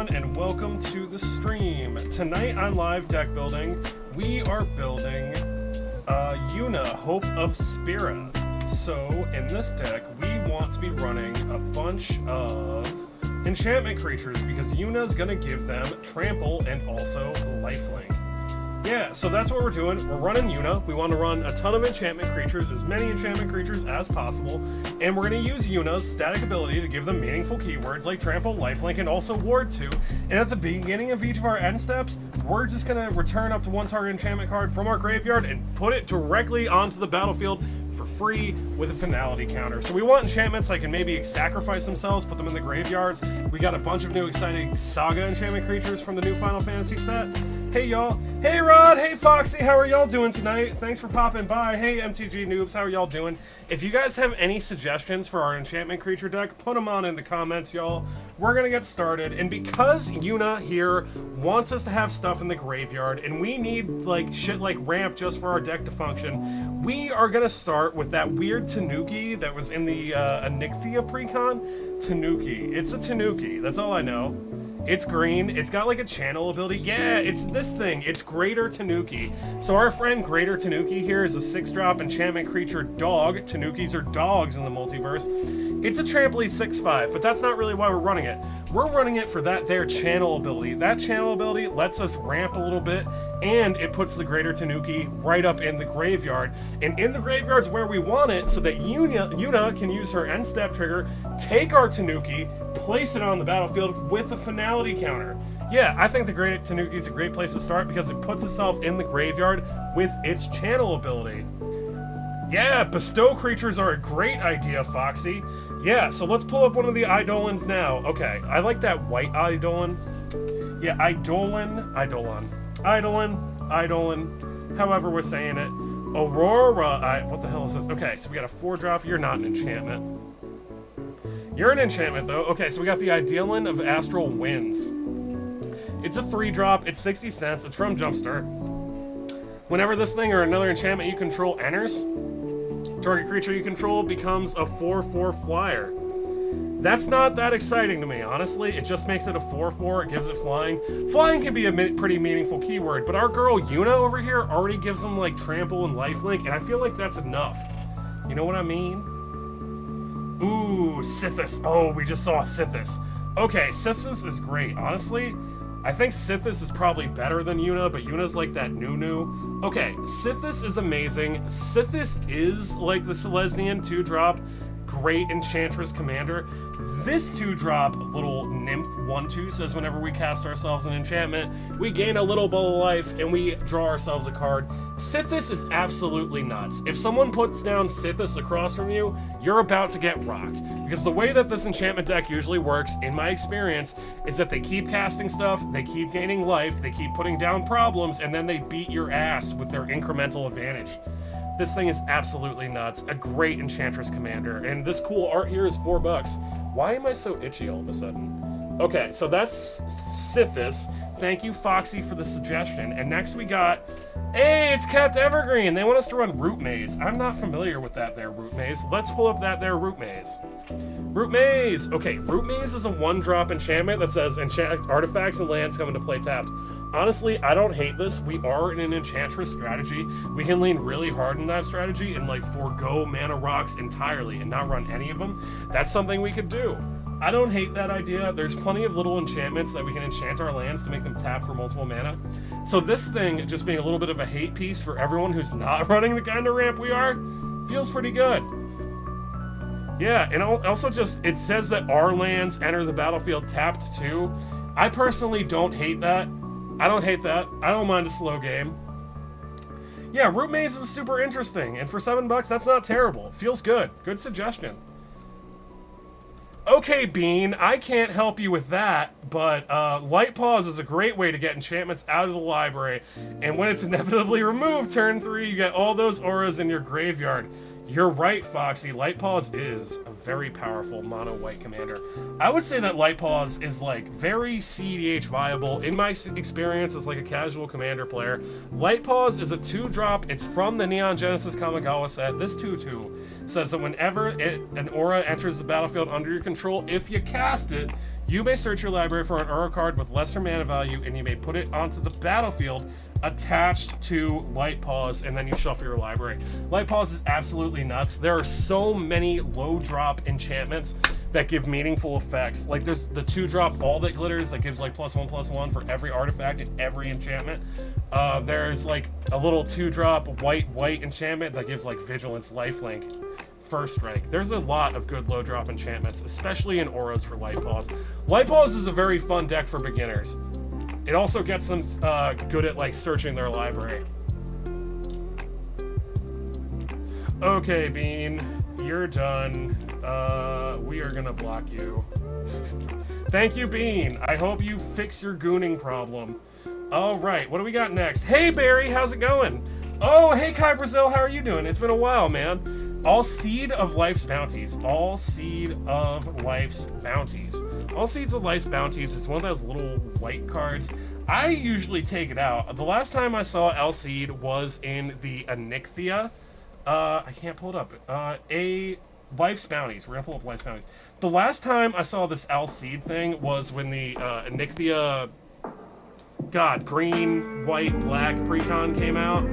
everyone, and welcome to the stream. Tonight on live deck building, we are building Yuna, Hope of Spira. So in this deck, we want to be running a bunch of enchantment creatures because Yuna's gonna give them trample and also lifelink. Yeah, so that's what we're doing. We're running Yuna. We want to run a ton of enchantment creatures, as many enchantment creatures as possible, and we're going to use Yuna's static ability to give them meaningful keywords like trample, lifelink, and also ward 2. And at the beginning of each of our end steps, we're just going to return up to one target enchantment card from our graveyard and put it directly onto the battlefield for free with a finality counter. So we want enchantments that can maybe sacrifice themselves, put them in the graveyards. We got a bunch of new exciting Saga enchantment creatures from the new Final Fantasy set. Hey y'all. Hey Rod, hey Foxy, how are y'all doing tonight? Thanks for popping by. Hey MTG noobs, how are y'all doing? If you guys have any suggestions for our enchantment creature deck, put them on in the comments, y'all. We're gonna get started, and because Yuna here wants us to have stuff in the graveyard, and we need like shit like ramp just for our deck to function, we are gonna start with that weird Tanuki that was in the Onyxia precon. Tanuki. It's a Tanuki, that's all I know. It's green, it's got like a channel ability. Yeah, it's this thing, it's Greater Tanuki. So our friend Greater Tanuki here is a 6-drop enchantment creature dog. Tanukis are dogs in the multiverse. It's a trampoline 6/5, but that's not really why we're running it. We're running it for their channel ability. That channel ability lets us ramp a little bit, and it puts the Greater Tanuki right up in the graveyard. And in the graveyard's where we want it, so that Yuna can use her end step trigger, take our Tanuki, place it on the battlefield with a finality counter. Yeah, I think the Greater Tanuki is a great place to start because it puts itself in the graveyard with its channel ability. Yeah, bestow creatures are a great idea, Foxy. Yeah, so let's pull up one of the Idolons now. Okay, I like that white Idolon. Yeah, Idolon, however we're saying it. Aurora, what the hell is this? Okay, so we got a 4-drop. You're not an enchantment. You're an enchantment, though. Okay, so we got the Idolon of Astral Winds. It's a 3-drop. It's 60 cents. It's from Jumpstart. Whenever this thing or another enchantment you control enters, target creature you control becomes a 4/4 flyer. That's not that exciting to me, honestly. It just makes it a 4/4. It gives it flying. Flying can be a pretty meaningful keyword, but our girl Yuna over here already gives them like trample and lifelink, and I feel like that's enough. You know what I mean? Ooh, Sithis. Oh, we just saw Sithis. Okay, Sithis is great. Honestly, I think Sithis is probably better than Yuna, but Yuna's like that new. Okay, Sithis is amazing. Sithis is like the Selesnian 2-drop. Great Enchantress Commander. This 2-drop little Nymph 1/2 says whenever we cast ourselves an enchantment, we gain a little ball of life and we draw ourselves a card. Sithis is absolutely nuts. If someone puts down Sithis across from you, you're about to get rocked. Because the way that this enchantment deck usually works, in my experience, is that they keep casting stuff, they keep gaining life, they keep putting down problems, and then they beat your ass with their incremental advantage. This thing is absolutely nuts. A great Enchantress Commander. And this cool art here is $4. Why am I so itchy all of a sudden? Okay, so that's Sithis. Thank you, Foxy, for the suggestion. And next we got... Hey, it's Capped Evergreen. They want us to run Root Maze. I'm not familiar with that there, Root Maze. Let's pull up that there, Root Maze. Root Maze! Okay, Root Maze is a 1-drop enchantment that says enchant artifacts and lands come into play tapped. Honestly, I don't hate this. We are in an Enchantress strategy. We can lean really hard in that strategy and like forego mana rocks entirely and not run any of them. That's something we could do. I don't hate that idea. There's plenty of little enchantments that we can enchant our lands to make them tap for multiple mana. So this thing just being a little bit of a hate piece for everyone who's not running the kind of ramp we are, feels pretty good. Yeah, and also just, it says that our lands enter the battlefield tapped too. I personally don't hate that. I don't hate that. I don't mind a slow game. Yeah, Root Maze is super interesting, and for $7, that's not terrible. Feels good. Good suggestion. Okay, Bean, I can't help you with that, but Light Paws is a great way to get enchantments out of the library, and when it's inevitably removed, turn 3, you get all those auras in your graveyard. You're right, Foxy. Light Paws is a very powerful mono-white commander. I would say that Light Paws is like very CEDH viable in my experience as like a casual commander player. Light Paws is a 2-drop. It's from the Neon Genesis Kamigawa set. This 2/2 says that whenever an aura enters the battlefield under your control, if you cast it, You may search your library for an Uro card with lesser mana value, and you may put it onto the battlefield attached to Light Paws, and then you shuffle your library. Light Paws is absolutely nuts. There are so many low drop enchantments that give meaningful effects. Like there's the 2-drop All That Glitters that gives like +1/+1 for every artifact and every enchantment. There's like a little 2-drop white enchantment that gives like Vigilance, Lifelink, First Strike. There's a lot of good low drop enchantments, especially in auras for Light Paws. Light Paws is a very fun deck for beginners. It also gets them good at like searching their library. Okay, Bean, you're done. We are gonna block you. Thank you, Bean. I hope you fix your gooning problem. All right, what do we got next? Hey, Barry, how's it going? Oh, hey, Kai Brazil, how are you doing? It's been a while, man. All Seed of Life's Bounties. All Seed of Life's Bounties. All Seeds of Life's Bounties is one of those little white cards. I usually take it out. The last time I saw L-Seed was in the Onyxia. I can't pull it up. A Life's Bounties. We're gonna pull up Life's Bounties. The last time I saw this L-Seed thing was when the Onyxia, Green, White, Black Precon came out.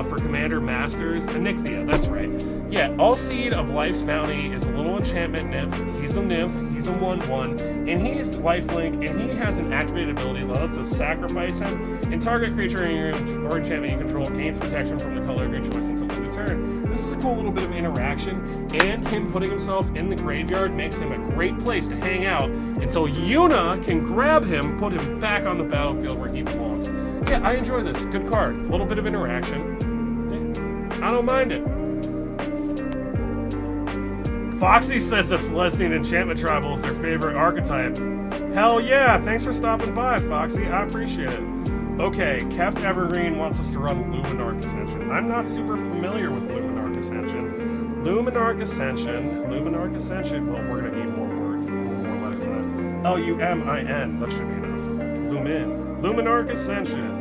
For Commander Masters, Onyxia, that's right. Yeah, All Seed of Life's Bounty is a little enchantment nymph. He's a nymph, he's a 1/1, and he's lifelink, and he has an activated ability that lets us sacrifice him, and target creature or enchantment you control gains protection from the color of your choice until end of turn. This is a cool little bit of interaction, and him putting himself in the graveyard makes him a great place to hang out until Yuna can grab him, put him back on the battlefield where he belongs. Yeah, I enjoy this. Good card. A little bit of interaction. Yeah, I don't mind it. Foxy says that Celestine Enchantment Tribal is their favorite archetype. Hell yeah! Thanks for stopping by, Foxy. I appreciate it. Okay, Kept Evergreen wants us to run Luminarch Ascension. I'm not super familiar with Luminarch Ascension. Luminarch Ascension. Well, we're gonna need more words, more letters than that. Lumin. That should be enough. Luminarch Ascension.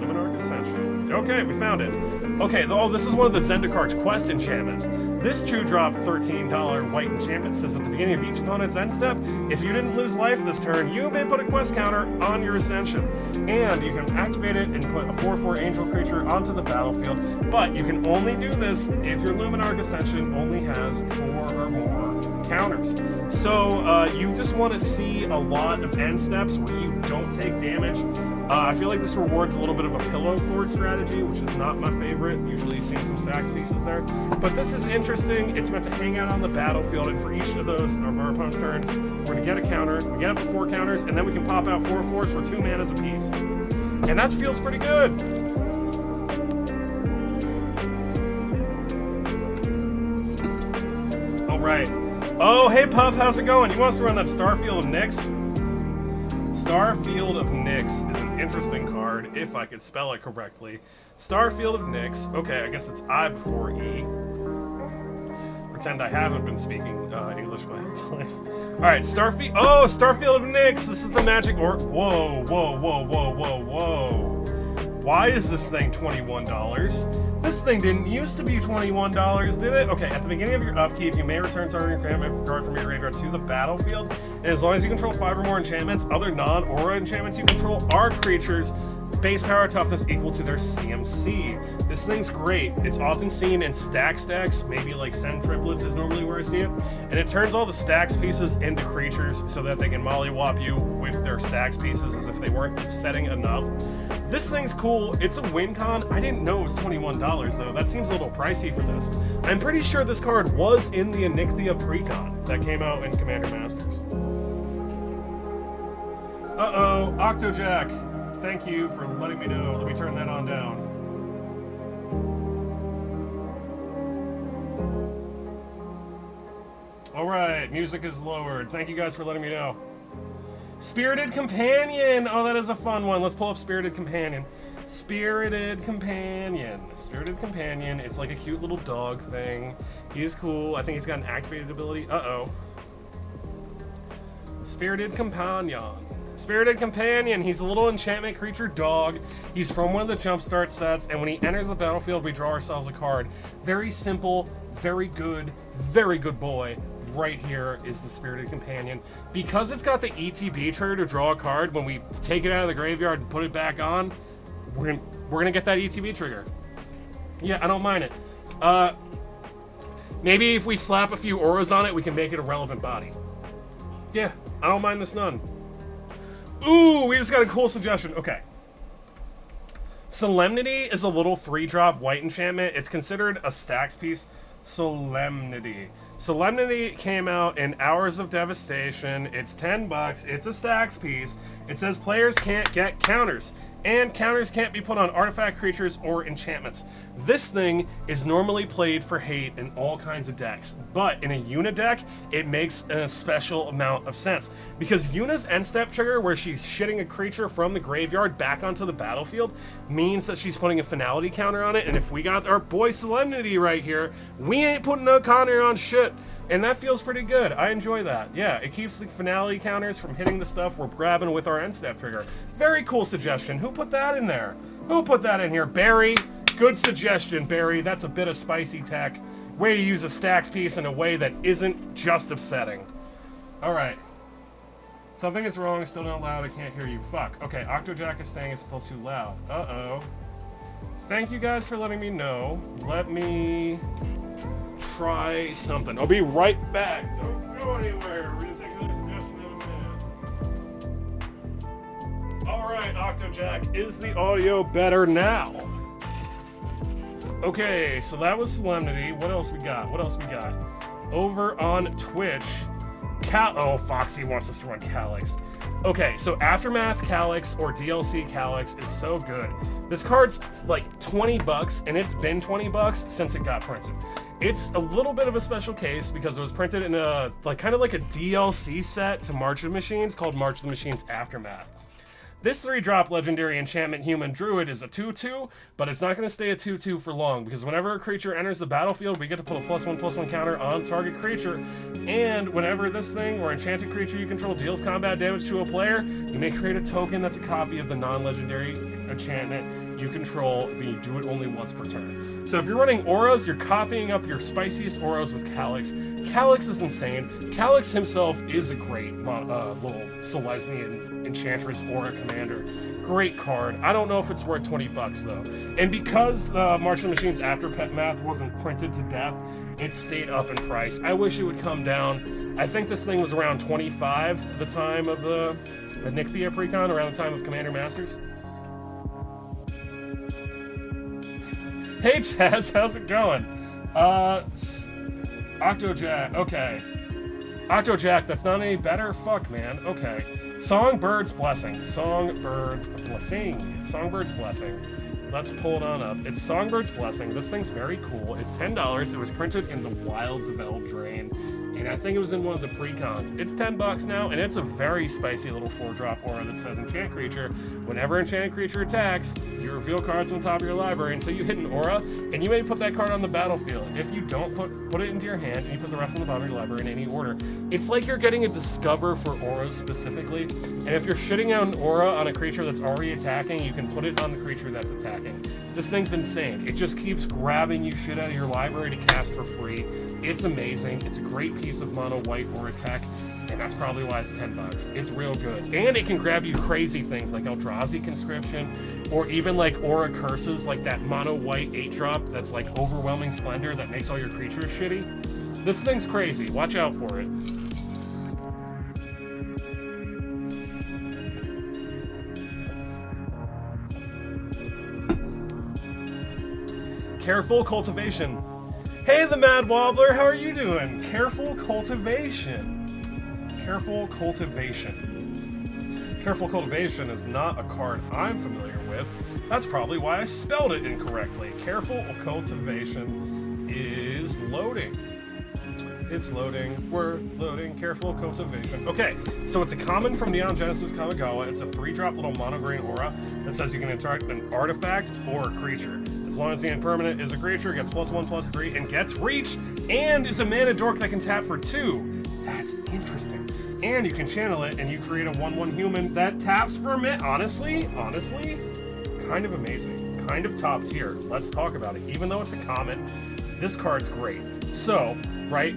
Okay, we found it. Okay, this is one of the Zendikar's quest enchantments. This 2-drop $13 white enchantment says at the beginning of each opponent's end step, if you didn't lose life this turn, you may put a quest counter on your Ascension. And you can activate it and put a 4/4 angel creature onto the battlefield, but you can only do this if your Luminarch Ascension only has 4 or more counters. So you just want to see a lot of end steps where you don't take damage. I feel like this rewards a little bit of a pillow fort strategy, which is not my favorite. Usually you see some stacks pieces there. But this is interesting. It's meant to hang out on the battlefield, and for each of those of our opponent's turns, we're going to get a counter. We get up to 4 counters, and then we can pop out 4/4s for 2 manas apiece. And that feels pretty good. All right. Oh, hey, Pup, how's it going? You want us to run that Starfield of Nyx? Starfield of Nyx is an interesting card, if I could spell it correctly. Starfield of Nyx. Okay, I guess it's I before E. Pretend I haven't been speaking English my whole life. Alright, Starfield. Oh, Starfield of Nyx! This is the magic or. Whoa. Why is this thing $21? This thing didn't used to be $21, did it? Okay, at the beginning of your upkeep, you may return target enchantment card from your graveyard to the battlefield. And as long as you control 5 or more enchantments, other non-aura enchantments you control are creatures, base power toughness equal to their CMC. This thing's great. It's often seen in stacks, maybe like Send Triplets is normally where I see it. And it turns all the stacks pieces into creatures so that they can mollywop you with their stacks pieces as if they weren't upsetting enough. This thing's cool. It's a win con. I didn't know it was $21 though. That seems a little pricey for this. I'm pretty sure this card was in the Onyxia Precon that came out in Commander Masters. Uh-oh, Octojack. Thank you for letting me know. Let me turn that on down. Alright, music is lowered. Thank you guys for letting me know. Spirited Companion! Oh, that is a fun one. Let's pull up Spirited Companion. Spirited Companion. It's like a cute little dog thing. He's cool. I think he's got an activated ability. Uh-oh. Spirited Companion. He's a little enchantment creature dog. He's from one of the Jumpstart sets, and when he enters the battlefield, we draw ourselves a card. Very simple, very good boy. right here is the Spirited Companion. Because it's got the ETB trigger to draw a card, when we take it out of the graveyard and put it back on, we're gonna get that ETB trigger. Yeah, I don't mind it. Maybe if we slap a few auras on it, we can make it a relevant body. Yeah, I don't mind this none. Ooh, we just got a cool suggestion. Okay. Solemnity is a little 3-drop white enchantment. It's considered a stacks piece. Solemnity. Solemnity came out in Hours of Devastation. It's $10. It's a stacks piece. It says players can't get counters, and counters can't be put on artifact creatures or enchantments. This thing is normally played for hate in all kinds of decks, but in a Yuna deck, it makes a special amount of sense. Because Yuna's end step trigger, where she's shitting a creature from the graveyard back onto the battlefield, means that she's putting a finality counter on it, and if we got our boy Solemnity right here, we ain't putting no counter on shit. And that feels pretty good. I enjoy that. Yeah, it keeps the finality counters from hitting the stuff we're grabbing with our end step trigger. Very cool suggestion. Who put that in there? Who put that in here? Barry? Good suggestion, Barry. That's a bit of spicy tech. Way to use a stacks piece in a way that isn't just upsetting. Alright. Something is wrong, still not loud, I can't hear you. Fuck. Okay, Octojack is saying it's still too loud. Uh-oh. Thank you guys for letting me know. Let me try something. I'll be right back. Don't go anywhere. We're gonna take another suggestion in a minute. Alright, Octojack, is the audio better now? Okay, so that was Solemnity. What else we got? What else we got? Over on Twitch, oh, Foxy wants us to run Calyx. Okay, so Aftermath Calyx or DLC Calyx is so good. This card's like $20, and it's been $20 since it got printed. It's a little bit of a special case because it was printed in a kind of like a DLC set to March of the Machines called March of the Machines Aftermath. This 3-drop legendary enchantment human druid is a 2/2, but it's not going to stay a 2/2 for long, because whenever a creature enters the battlefield, we get to put a +1/+1 counter on target creature, and whenever this thing or enchanted creature you control deals combat damage to a player, you may create a token that's a copy of the non-legendary enchantment you control, but you do it only once per turn. So if you're running auras, you're copying up your spiciest auras with Calyx. Calyx is insane. Calyx himself is a great little Selesnya Enchantress Aura Commander. Great card. I don't know if it's worth $20 though. And because March of the Machines Aftermath wasn't printed to death, it stayed up in price. I wish it would come down. I think this thing was around $25 at the time of the Nixthea Precon, around the time of Commander Masters. Hey Chaz, how's it going? Octojack, okay. Octojack, that's not any better? Fuck, man. Okay. Songbirds Blessing. Songbirds Blessing. Songbirds Blessing. Let's pull it on up. It's Songbirds Blessing. This thing's very cool. It's $10. It was printed in the Wilds of Eldraine, and I think it was in one of the precons. It's $10 now, and it's a very spicy little 4-drop aura that says Enchant Creature. Whenever Enchanted Creature attacks, you reveal cards on top of your library until you hit an aura, and you may put that card on the battlefield. If you don't, put it into your hand, and you put the rest on the bottom of your library in any order. It's like you're getting a Discover for auras specifically, and if you're shitting out an aura on a creature that's already attacking, you can put it on the creature that's attacking. This thing's insane. It just keeps grabbing you shit out of your library to cast for free. It's amazing. It's a great piece of mono white aura tech, and that's probably why it's $10. It's real good. And it can grab you crazy things like Eldrazi Conscription, or even like aura curses, like that mono white 8-drop that's like Overwhelming Splendor that makes all your creatures shitty. This thing's crazy. Watch out for it. Careful Cultivation. Hey, the Mad Wobbler, how are you doing? Careful Cultivation. Careful Cultivation. Careful Cultivation is not a card I'm familiar with. That's probably why I spelled it incorrectly. Careful Cultivation is loading. It's loading. We're loading. Careful Cultivation. Okay, so it's a common from Neon Genesis Kamigawa. It's a 3-drop little mono-green aura that says you can interact with an artifact or a creature. As long as the impermanent is a creature, gets +1/+3, and gets reach, and is a mana dork that can tap for 2. That's interesting. And you can channel it, and you create a 1/1 human that taps for a minute. Honestly, kind of amazing. Kind of top tier. Let's talk about it. Even though it's a common, this card's great. So, right,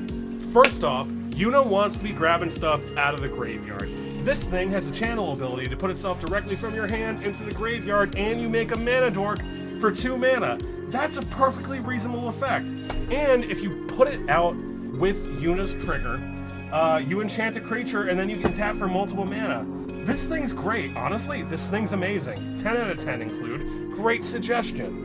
first off, Yuna wants to be grabbing stuff out of the graveyard. This thing has a channel ability to put itself directly from your hand into the graveyard, and you make a mana dork for 2 mana. That's a perfectly reasonable effect. And if you put it out with Yuna's trigger, you enchant a creature and then you can tap for multiple mana. This thing's great, honestly. This thing's amazing. 10 out of 10 include. Great suggestion.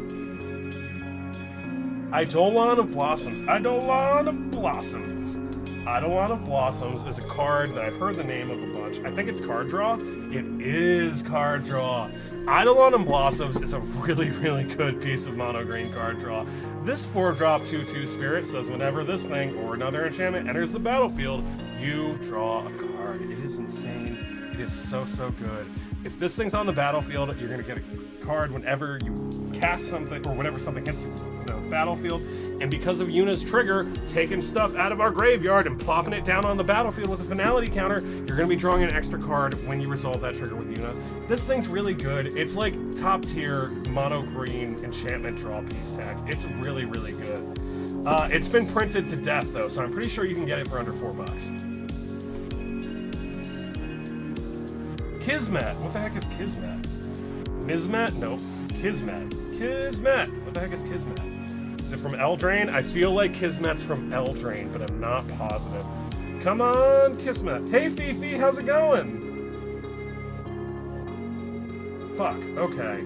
Idolon of Blossoms. Idolon of Blossoms. Idolon of Blossoms is a card that I've heard the name of a bunch. I think it's card draw. It is card draw. Idolon of Blossoms is a really, really good piece of mono green card draw. This 4-drop 2/2 spirit says whenever this thing or another enchantment enters the battlefield, you draw a card. It is insane. It is so, so good. If this thing's on the battlefield, you're gonna get a card whenever you cast something or whenever something hits the battlefield. And because of Yuna's trigger, taking stuff out of our graveyard and plopping it down on the battlefield with a finality counter, you're gonna be drawing an extra card when you resolve that trigger with Yuna. This thing's really good. It's like top tier mono green enchantment draw piece tech. It's really, really good. It's been printed to death though, so I'm pretty sure you can get it for under $4. Kismmet. What the heck is Kismmet? Kismmet? Nope. Kismmet. Kismmet. What the heck is Kismmet? Is it from Eldraine? I feel like Kismet's from Eldraine, but I'm not positive. Come on, Kismmet. Hey, Fifi, how's it going? Fuck. Okay.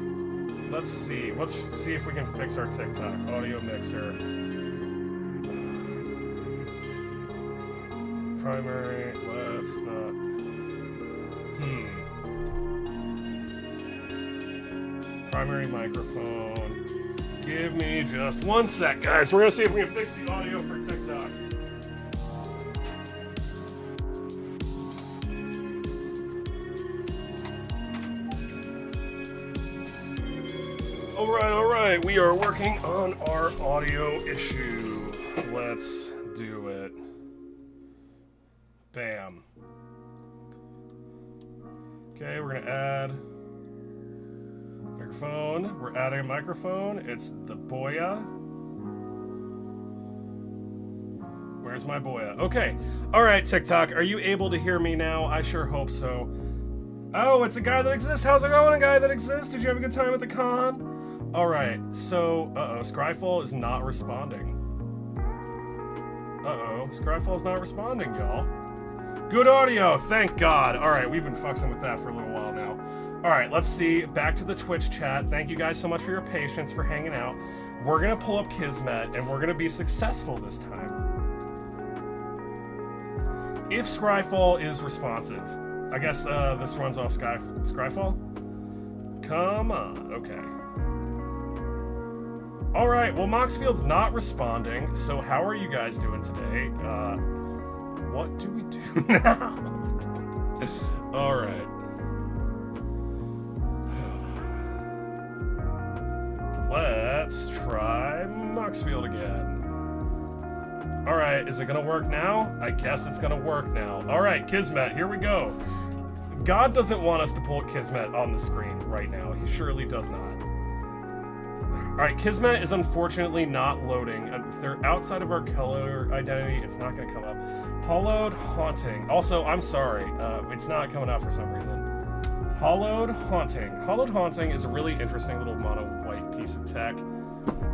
Let's see. Let's see if we can fix our TikTok audio mixer. Primary. Let's not. Primary microphone. Give me just 1 sec, guys. We're gonna see if we can fix the audio for TikTok. All right. We are working on our audio issue. Let's do it. Bam. Okay, we're gonna add microphone. We're adding a microphone. It's the Boya. Where's my Boya? Okay. All right, TikTok. Are you able to hear me now? I sure hope so. Oh, it's a guy that exists. How's it going, a guy that exists? Did you have a good time at the con? All right. So, Scryfall is not responding. Scryfall is not responding, y'all. Good audio, thank God. All right, we've been fucking with that for a little while now. All right, let's see. Back to the Twitch chat. Thank you guys so much for your patience, for hanging out. We're gonna pull up Kismmet, and we're gonna be successful this time. If Scryfall is responsive, I guess this runs off Scryfall. Come on, okay. All right, well, Moxfield's not responding. So how are you guys doing today? What do we do now? All right. Let's try Moxfield again. All right, is it gonna work now? I guess it's gonna work now. All right, Kismmet, here we go. God doesn't want us to pull Kismmet on the screen right now. He surely does not. All right, Kismmet is unfortunately not loading. If they're outside of our color identity, it's not gonna come up. Hollowed Haunting. Also, I'm sorry, it's not coming out for some reason. Hollowed Haunting. Hollowed Haunting is a really interesting little mono white piece of tech.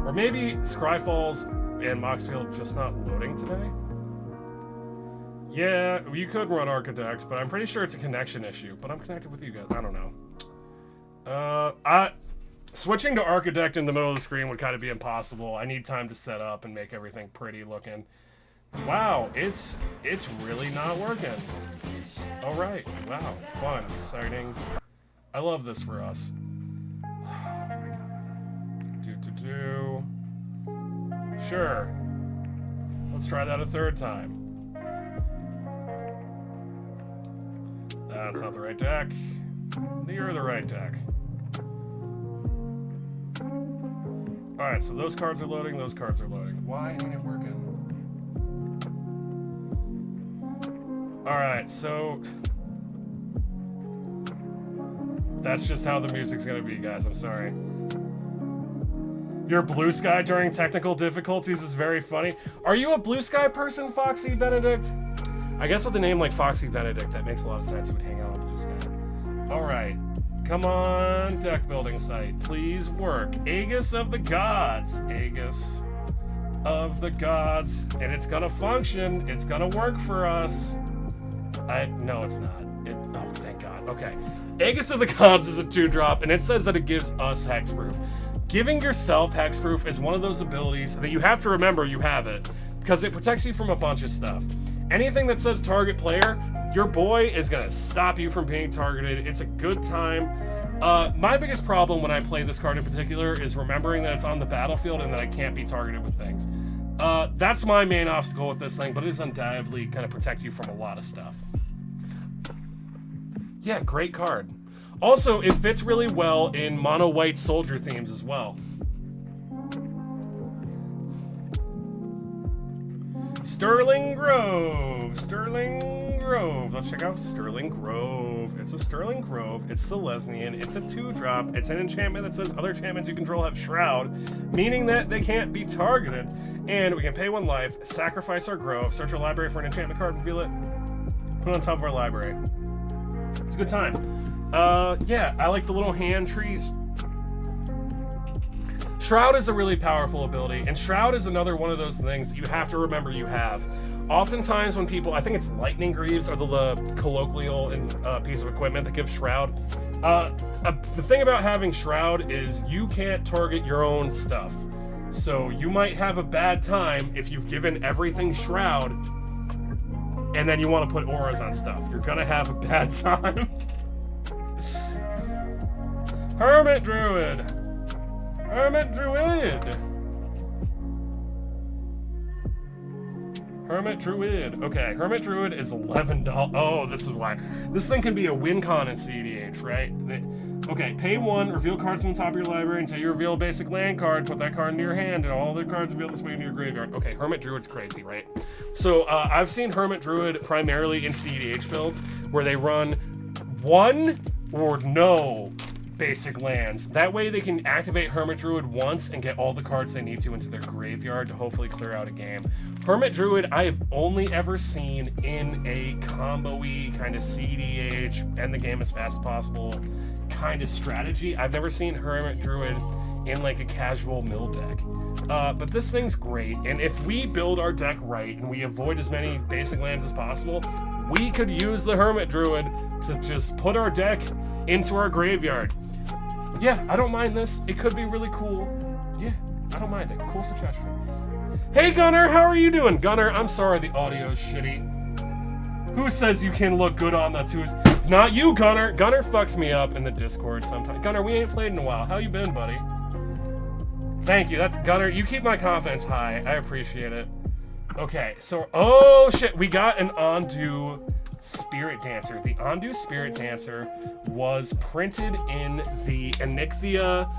Or maybe Scryfall's and Moxfield just not loading today? Yeah, you could run Architect, but I'm pretty sure it's a connection issue. But I'm connected with you guys. I don't know. Switching to Architect in the middle of the screen would kind of be impossible. I need time to set up and make everything pretty looking. Wow, it's really not working. All right, wow, fun, exciting. I love this for us. Oh my God. Sure. Let's try that a third time. That's not the right deck. You're the right deck. All right, so those cards are loading, those cards are loading. Why ain't it working? All right, so that's just how the music's gonna be, guys. I'm sorry. Your blue sky during technical difficulties is very funny. Are you a blue sky person, Foxy Benedict? I guess with a name like Foxy Benedict, that makes a lot of sense. He would hang out on Blue Sky. Alright. Come on, deck building site. Please work. Aegis of the Gods. Aegis of the Gods. And it's gonna function. It's gonna work for us. No, it's not. Oh, thank God. Okay. Aegis of the Gods is a 2-drop, and it says that it gives us Hexroof. Giving yourself Hexroof is one of those abilities that you have to remember you have it, because it protects you from a bunch of stuff. Anything that says target player, your boy is going to stop you from being targeted. It's a good time. My biggest problem when I play this card in particular is remembering that it's on the battlefield and that I can't be targeted with things. That's my main obstacle with this thing, but it is undoubtedly going to protect you from a lot of stuff. Yeah, great card. Also, it fits really well in mono-white soldier themes as well. Sterling Grove. Sterling Grove. Let's check out Sterling Grove. It's a Sterling Grove. It's Selesnian. It's a 2-drop. It's an enchantment that says other enchantments you control have Shroud, meaning that they can't be targeted. And we can pay 1 life, sacrifice our Grove, search our library for an enchantment card, reveal it, put it on top of our library. It's a good time. Yeah, I like the little hand trees. Shroud is a really powerful ability, and Shroud is another one of those things that you have to remember you have. Oftentimes when people, I think it's Lightning Greaves are the colloquial piece of equipment that gives Shroud. The thing about having Shroud is you can't target your own stuff. So you might have a bad time if you've given everything Shroud and then you want to put auras on stuff. You're gonna have a bad time. Hermit Druid! Hermit Druid! Hermit Druid. Okay, Hermit Druid is $11. Oh, this is why. This thing can be a win con in CDH, right? Okay, pay 1, reveal cards from the top of your library until you reveal a basic land card, put that card into your hand, and all the cards revealed this way into your graveyard. Okay, Hermit Druid's crazy, right? So, I've seen Hermit Druid primarily in CDH builds, where they run 1 or no basic lands. That way they can activate Hermit Druid once and get all the cards they need to into their graveyard to hopefully clear out a game. Hermit Druid I have only ever seen in a combo-y kind of CDH, end the game as fast as possible kind of strategy. I've never seen Hermit Druid in like a casual mill deck. But this thing's great, and if we build our deck right and we avoid as many basic lands as possible, we could use the Hermit Druid to just put our deck into our graveyard. Yeah, I don't mind this. It could be really cool. Yeah, I don't mind it. Cool suggestion. Hey Gunner, how are you doing? Gunner, I'm sorry the audio's shitty. Who says you can look good on the twos? Not you, Gunner. Gunner fucks me up in the Discord sometimes. Gunner, we ain't played in a while. How you been, buddy? Thank you. That's Gunner. You keep my confidence high. I appreciate it. Okay, so oh shit, we got an Ondu Spirit Dancer. The Ondu Spirit Dancer was printed in the Onyxia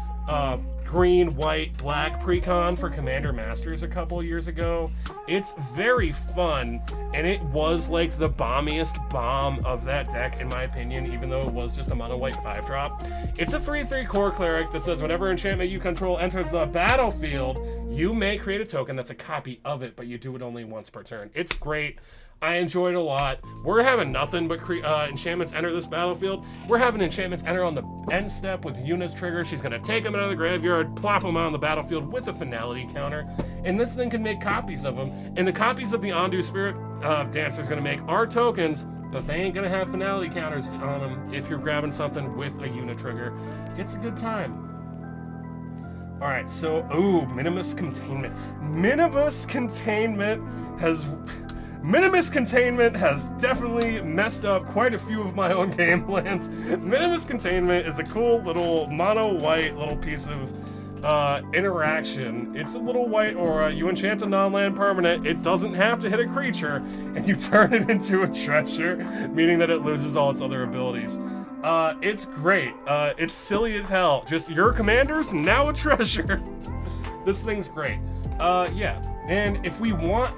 green, white, black precon for Commander Masters a couple years ago. It's very fun, and it was like the bombiest bomb of that deck in my opinion, even though it was just a mono white 5-drop. It's a 3/3 core cleric that says whenever enchantment you control enters the battlefield, you may create a token that's a copy of it, but you do it only once per turn. It's great. I enjoyed it a lot. We're having nothing but enchantments enter this battlefield. We're having enchantments enter on the end step with Yuna's trigger. She's going to take them out of the graveyard, plop them out on the battlefield with a finality counter, and this thing can make copies of them. And the copies of the Ondu Spirit Dancer is going to make our tokens, but they ain't going to have finality counters on them if you're grabbing something with a Yuna trigger. It's a good time. Alright, so, ooh, Minimus Containment. Minimus Containment has definitely messed up quite a few of my own game plans. Minimus Containment is a cool little mono-white little piece of interaction. It's a little white aura. You enchant a non-land permanent. It doesn't have to hit a creature, and you turn it into a treasure, meaning that it loses all its other abilities. It's great. It's silly as hell. Just your commander's now a treasure. This thing's great. Yeah. And if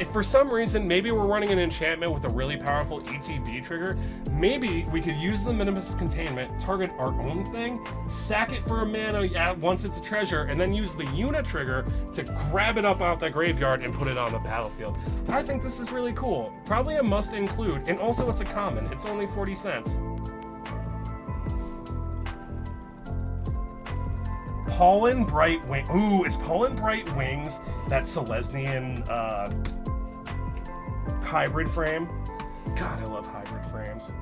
for some reason, maybe we're running an enchantment with a really powerful ETB trigger, maybe we could use the Minimus Containment, target our own thing, sack it for a mana once it's a treasure, and then use the Yuna trigger to grab it up out the graveyard and put it on the battlefield. I think this is really cool. Probably a must include, and also it's a common. It's only 40 cents. Pollen Bright Wing. Ooh, is Pollen Bright Wings that Selesnyan hybrid frame? God, I love hybrid frames.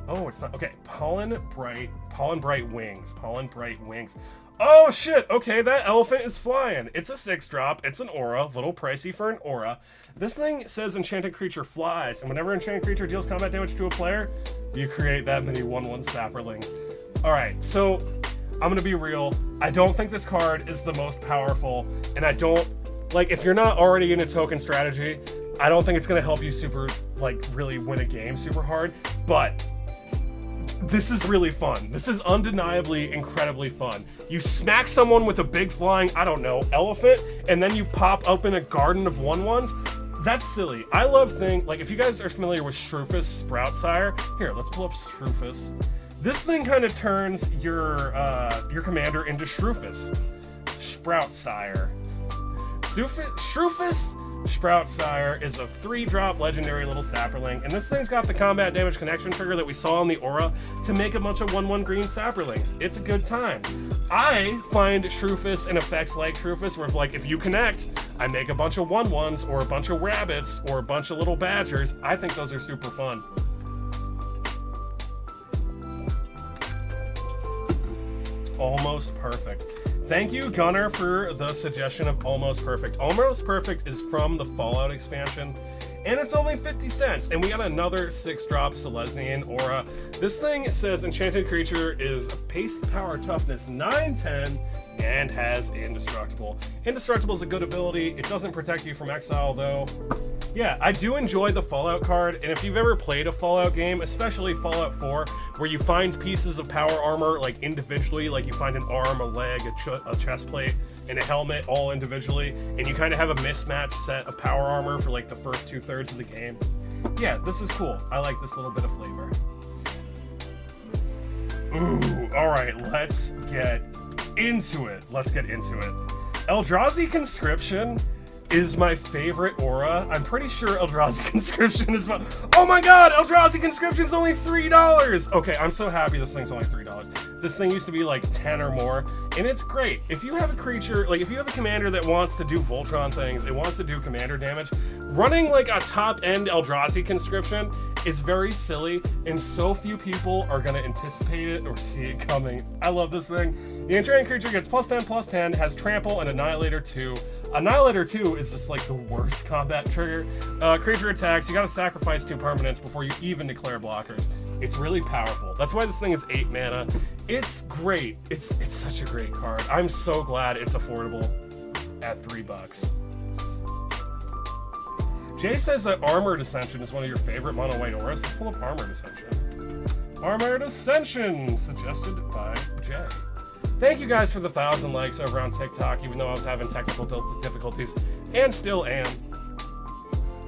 Oh, it's not. Okay, Pollen Bright Wings. Pollen Bright Wings. Oh, shit. Okay, that elephant is flying. It's a 6-drop. It's an aura. A little pricey for an aura. This thing says enchanted creature flies, and whenever enchanted creature deals combat damage to a player, you create that many 1/1 sapperlings. All right, so I'm gonna be real. I don't think this card is the most powerful, and I don't like if you're not already in a token strategy, I don't think it's gonna help you super really win a game super hard. But this is really fun. This is undeniably incredibly fun. You smack someone with a big flying, I don't know, elephant, and then you pop up in a garden of 1/1s. That's silly. I love things like if you guys are familiar with Shufus Sprouts, here, let's pull up Shufus. This thing kind of turns your commander into Shufus Sproutsire. Shufus Sproutsire is a 3-drop legendary little sapperling, and this thing's got the combat damage connection trigger that we saw in the aura to make a bunch of 1/1 green sapperlings. It's a good time. I find Shufus and effects like Shufus where if you connect, I make a bunch of 1/1s or a bunch of rabbits or a bunch of little badgers. I think those are super fun. Almost Perfect. Thank you, Gunnar, for the suggestion of Almost Perfect. Almost Perfect is from the Fallout expansion, and it's only 50 cents. And we got another 6-drop Selesnyan aura. This thing says enchanted creature is paste, power, toughness 9/10, and has Indestructible. Indestructible is a good ability. It doesn't protect you from exile, though. Yeah, I do enjoy the Fallout card, and if you've ever played a Fallout game, especially Fallout 4, where you find pieces of power armor individually, like you find an arm, a leg, a chest plate, and a helmet all individually, and you kind of have a mismatched set of power armor for the first 2/3 of the game. Yeah, this is cool. I like this little bit of flavor. Ooh, alright, let's get into it. Eldrazi Conscription is my favorite aura. I'm pretty sure Eldrazi Conscription is oh my god, Eldrazi Conscription's only $3! Okay, I'm so happy this thing's only $3. This thing used to be 10 or more, and it's great. If you have a creature, if you have a commander that wants to do Voltron things, it wants to do commander damage, running a top-end Eldrazi Conscription is very silly, and so few people are gonna anticipate it or see it coming. I love this thing. The enchanted creature gets +10/+10, has Trample and Annihilator 2. Annihilator 2 is just the worst combat trigger. Creature attacks, you gotta sacrifice 2 permanents before you even declare blockers. It's really powerful. That's why this thing is 8 mana. It's great. It's such a great card. I'm so glad it's affordable at $3. Jay says that Armored Ascension is one of your favorite mono white auras. Let's pull up Armored Ascension. Armored Ascension, suggested by Jay. Thank you guys for the 1,000 likes over on TikTok, even though I was having technical difficulties, and still am.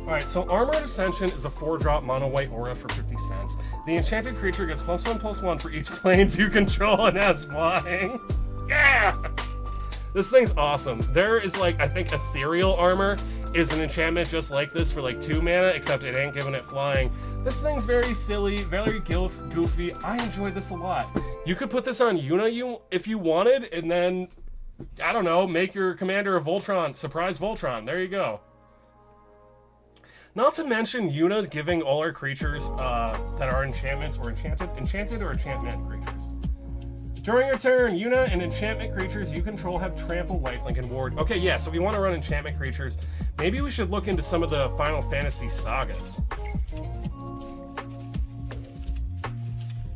Alright, so Armored Ascension is a 4-drop mono white aura for 50 cents. The enchanted creature gets +1/+1 for each planes you control and has flying. Yeah! This thing's awesome. There is I think Ethereal Armor is an enchantment just like this for 2 mana, except it ain't giving it flying. This thing's very silly, very goofy. I enjoyed this a lot. You could put this on Yuna if you wanted, and then, I don't know, make your commander a Voltron, surprise Voltron. There you go. Not to mention Yuna's giving all our creatures that are enchantments or enchanted or enchantment creatures. During your turn, Yuna and enchantment creatures you control have Trample, Lifelink, and Ward. Okay, yeah, so we want to run enchantment creatures. Maybe we should look into some of the Final Fantasy sagas.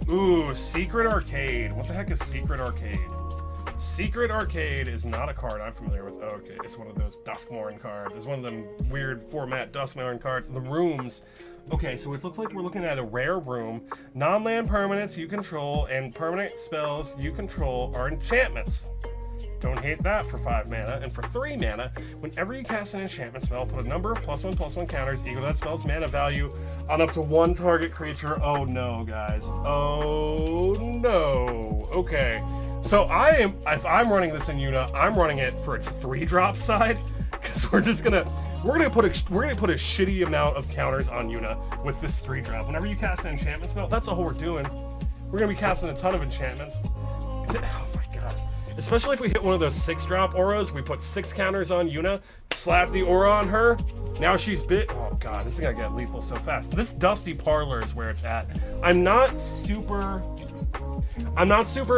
Ooh, Secret Arcade. What the heck is Secret Arcade? Secret Arcade is not a card I'm familiar with. Oh, okay, it's one of those Duskmourn cards. It's one of them weird format Duskmourn cards. The rooms. Okay, so it looks like we're looking at a rare room. Non-land permanents you control and permanent spells you control are enchantments. Don't hate that for 5 mana. And for 3 mana, whenever you cast an enchantment spell, put a number of +1/+1 counters equal to that spell's mana value on up to 1 target creature. Oh no, guys. Oh no. Okay. So if I'm running this in Yuna, I'm running it for its 3-drop side, because we're gonna put a shitty amount of counters on Yuna with this 3-drop. Whenever you cast an enchantment spell, that's all we're doing. We're gonna be casting a ton of enchantments. Oh my god. Especially if we hit one of those 6-drop auras, we put 6 counters on Yuna, slap the aura on her, now she's bit. Oh god, this is gonna get lethal so fast. This Dusty Parlor is where it's at. I'm not super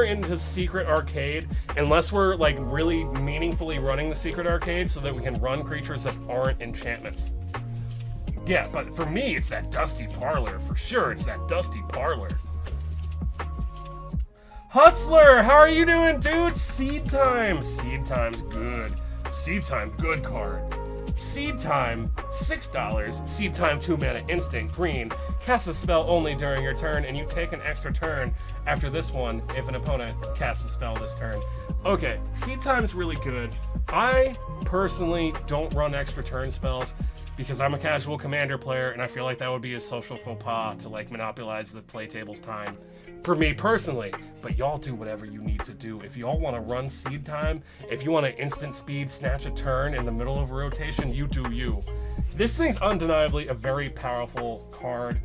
into Secret Arcade unless we're like really meaningfully running the Secret Arcade so that we can run creatures that aren't enchantments. Yeah, but for me, it's that Dusty Parlor. For sure, it's that Dusty Parlor. Hutzler, how are you doing, dude? Seed Time. Seed Time's good. Seed Time, good card. Seed Time, $6. Seed Time, 2 mana, instant, green. Cast a spell only during your turn, and you take an extra turn after this one if an opponent casts a spell this turn. Okay, Seed Time's really good. I personally don't run extra turn spells because I'm a casual commander player, and I feel like that would be a social faux pas to like monopolize the play table's time. For me personally, but y'all do whatever you need to do. If y'all want to run Seed Time, if you want to instant speed snatch a turn in the middle of a rotation, you do you. This thing's undeniably a very powerful card.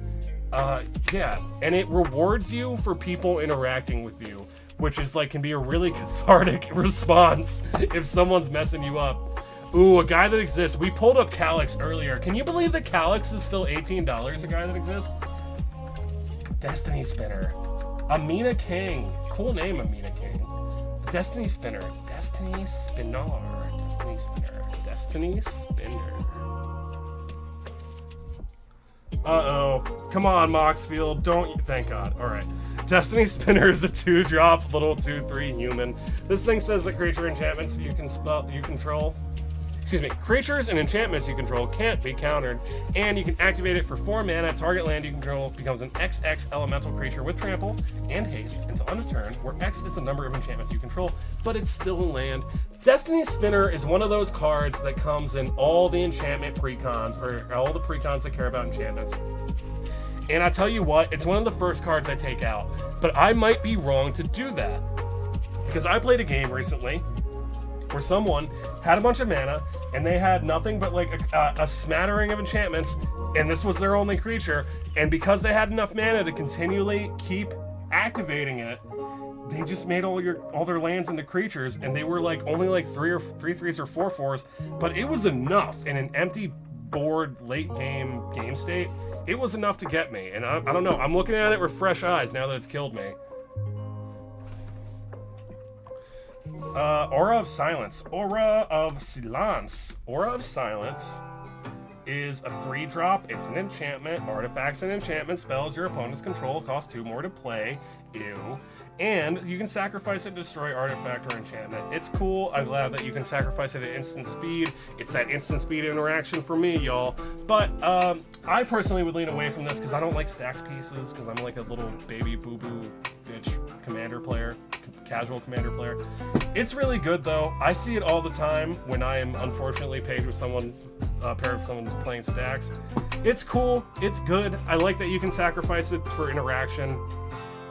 Yeah, and it rewards you for people interacting with you, which is like can be a really cathartic response if someone's messing you up. Ooh, a guy that exists. We pulled up Calyx earlier. Can you believe that Calyx is still $18, a guy that exists? Destiny Spinner. Amina King. Cool name, Amina King. Destiny Spinner. Destiny Spinner. Destiny Spinner. Destiny Spinner. Uh-oh. Come on, Moxfield. Don't... Thank God. Alright. Destiny Spinner is a 2-drop, little 2/3 human. This thing says that creature enchantments you control... creatures and enchantments you control can't be countered, and you can activate it for 4 mana. Target land you control becomes an XX elemental creature with trample and haste until end of turn, where X is the number of enchantments you control, but it's still a land. Destiny Spinner is one of those cards that comes in all the enchantment precons, or all the precons that care about enchantments. And I tell you what, it's one of the first cards I take out, but I might be wrong to do that. Because I played a game recently where someone had a bunch of mana, and they had nothing but like a smattering of enchantments, and this was their only creature, and because they had enough mana to continually keep activating it, they just made all their lands into creatures, and they were like only like 3 3s or 4 4s, but it was enough in an empty board late game state. It was enough to get me, and I don't know, I'm looking at it with fresh eyes now that it's killed me. Aura of Silence. Aura of Silence. Aura of Silence is a 3-drop. It's an enchantment. Artifacts and enchantment spells your opponent's control cost 2 more to play. Ew. And you can sacrifice it to destroy artifact or enchantment. It's cool. I'm glad that you can sacrifice it at instant speed. It's that instant speed interaction for me, y'all. But I personally would lean away from this because I don't like stacked pieces, because I'm like a little baby boo-boo bitch commander player. Casual commander player. It's really good though. I see it all the time when I am unfortunately paired with someone playing stacks. It's cool. It's good. I like that you can sacrifice it for interaction.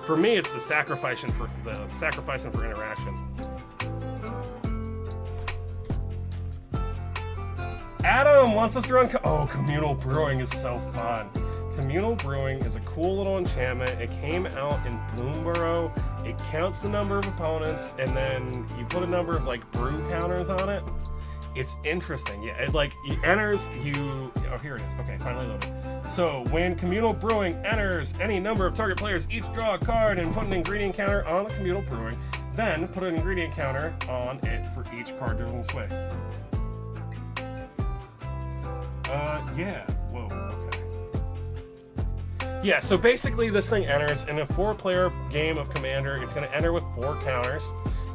For me, it's the sacrificing for interaction. Adam wants us to run. Communal Brewing is so fun. Communal Brewing is a cool little enchantment. It came out in Bloomburrow. It counts the number of opponents, and then you put a number of like brew counters on it. It's interesting. Yeah, it enters you. Oh, here it is. Okay, finally loaded. So when Communal Brewing enters any number of target players, each draw a card and put an ingredient counter on the Communal Brewing. Then put an ingredient counter on it for each card during this way. Yeah. Whoa. Okay. Yeah, so basically this thing enters in a 4-player game of Commander. It's going to enter with 4 counters.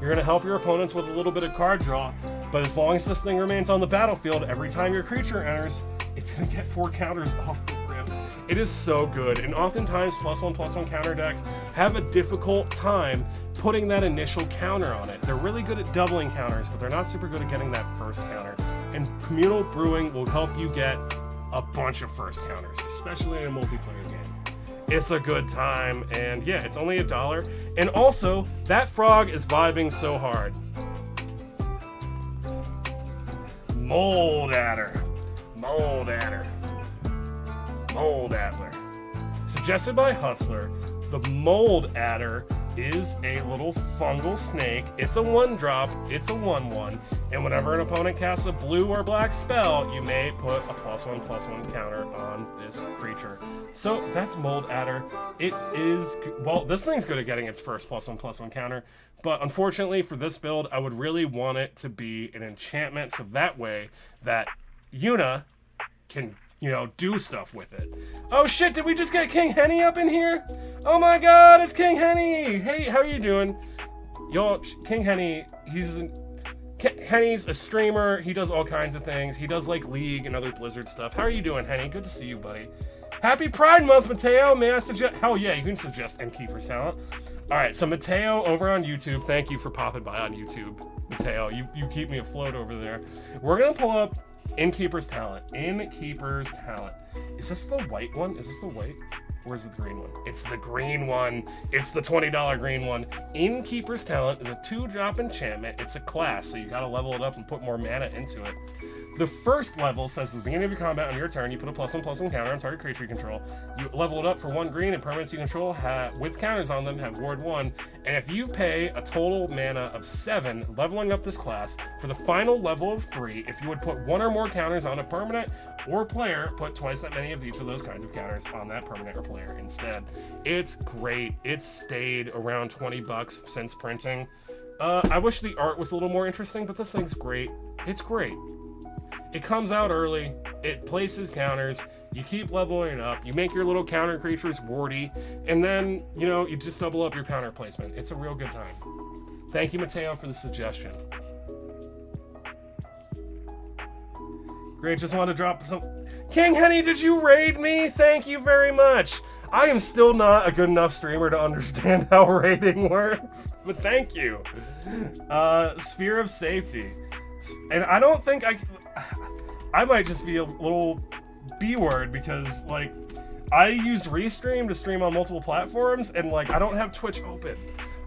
You're going to help your opponents with a little bit of card draw, but as long as this thing remains on the battlefield, every time your creature enters, it's going to get 4 counters off the rip. It is so good, and oftentimes +1/+1 counter decks have a difficult time putting that initial counter on it. They're really good at doubling counters, but they're not super good at getting that first counter. And Communal Brewing will help you get a bunch of first counters, especially in a multiplayer game. It's a good time, and yeah, it's only $1. And also, that frog is vibing so hard. Mold Adder. Mold Adder. Mold Adder. Suggested by Hutzler, the Mold Adder is a little fungal snake. It's a 1-drop, it's a 1/1, and whenever an opponent casts a blue or black spell, you may put a +1/+1 counter on this creature. So that's Mold Adder. It is, well, this thing's good at getting its first +1/+1 counter, but unfortunately for this build, I would really want it to be an enchantment, so that way that Yuna can, you know, do stuff with it. Oh shit, did we just get King Henny up in here? Oh my god, it's King Henny! Hey, how are you doing? Yo, King Henny, Henny's a streamer, he does all kinds of things. He does like League and other Blizzard stuff. How are you doing, Henny? Good to see you, buddy. Happy Pride Month, Mateo! May I suggest, hell yeah, you can suggest Inkeeper's talent. Alright, so Mateo over on YouTube, thank you for popping by on YouTube. Mateo, you keep me afloat over there. We're gonna pull up Inkeeper's talent. Inkeeper's talent. Is this the white one? Is this the white? Or is it the green one? It's the green one. It's the $20 green one. Inkeeper's talent is a 2-drop enchantment. It's a class, so you gotta level it up and put more mana into it. The first level says at the beginning of your combat on your turn, you put a +1/+1 counter on target creature you control. You level it up for 1 green, and permanents you control with counters on them have ward 1. And if you pay a total mana of 7, leveling up this class, for the final level of 3, if you would put 1 or more counters on a permanent or player, put twice that many of each of those kinds of counters on that permanent or player instead. It's great. It's stayed around $20 since printing. I wish the art was a little more interesting, but this thing's great. It's great. It comes out early, it places counters, you keep leveling it up, you make your little counter creatures warty, and then, you know, you just double up your counter placement. It's a real good time. Thank you, Mateo, for the suggestion. Great, just want to drop some... King Henny, did you raid me? Thank you very much. I am still not a good enough streamer to understand how raiding works, but thank you. Sphere of Safety. And I don't think I might just be a little B-word because, like, I use Restream to stream on multiple platforms, and, like, I don't have Twitch open.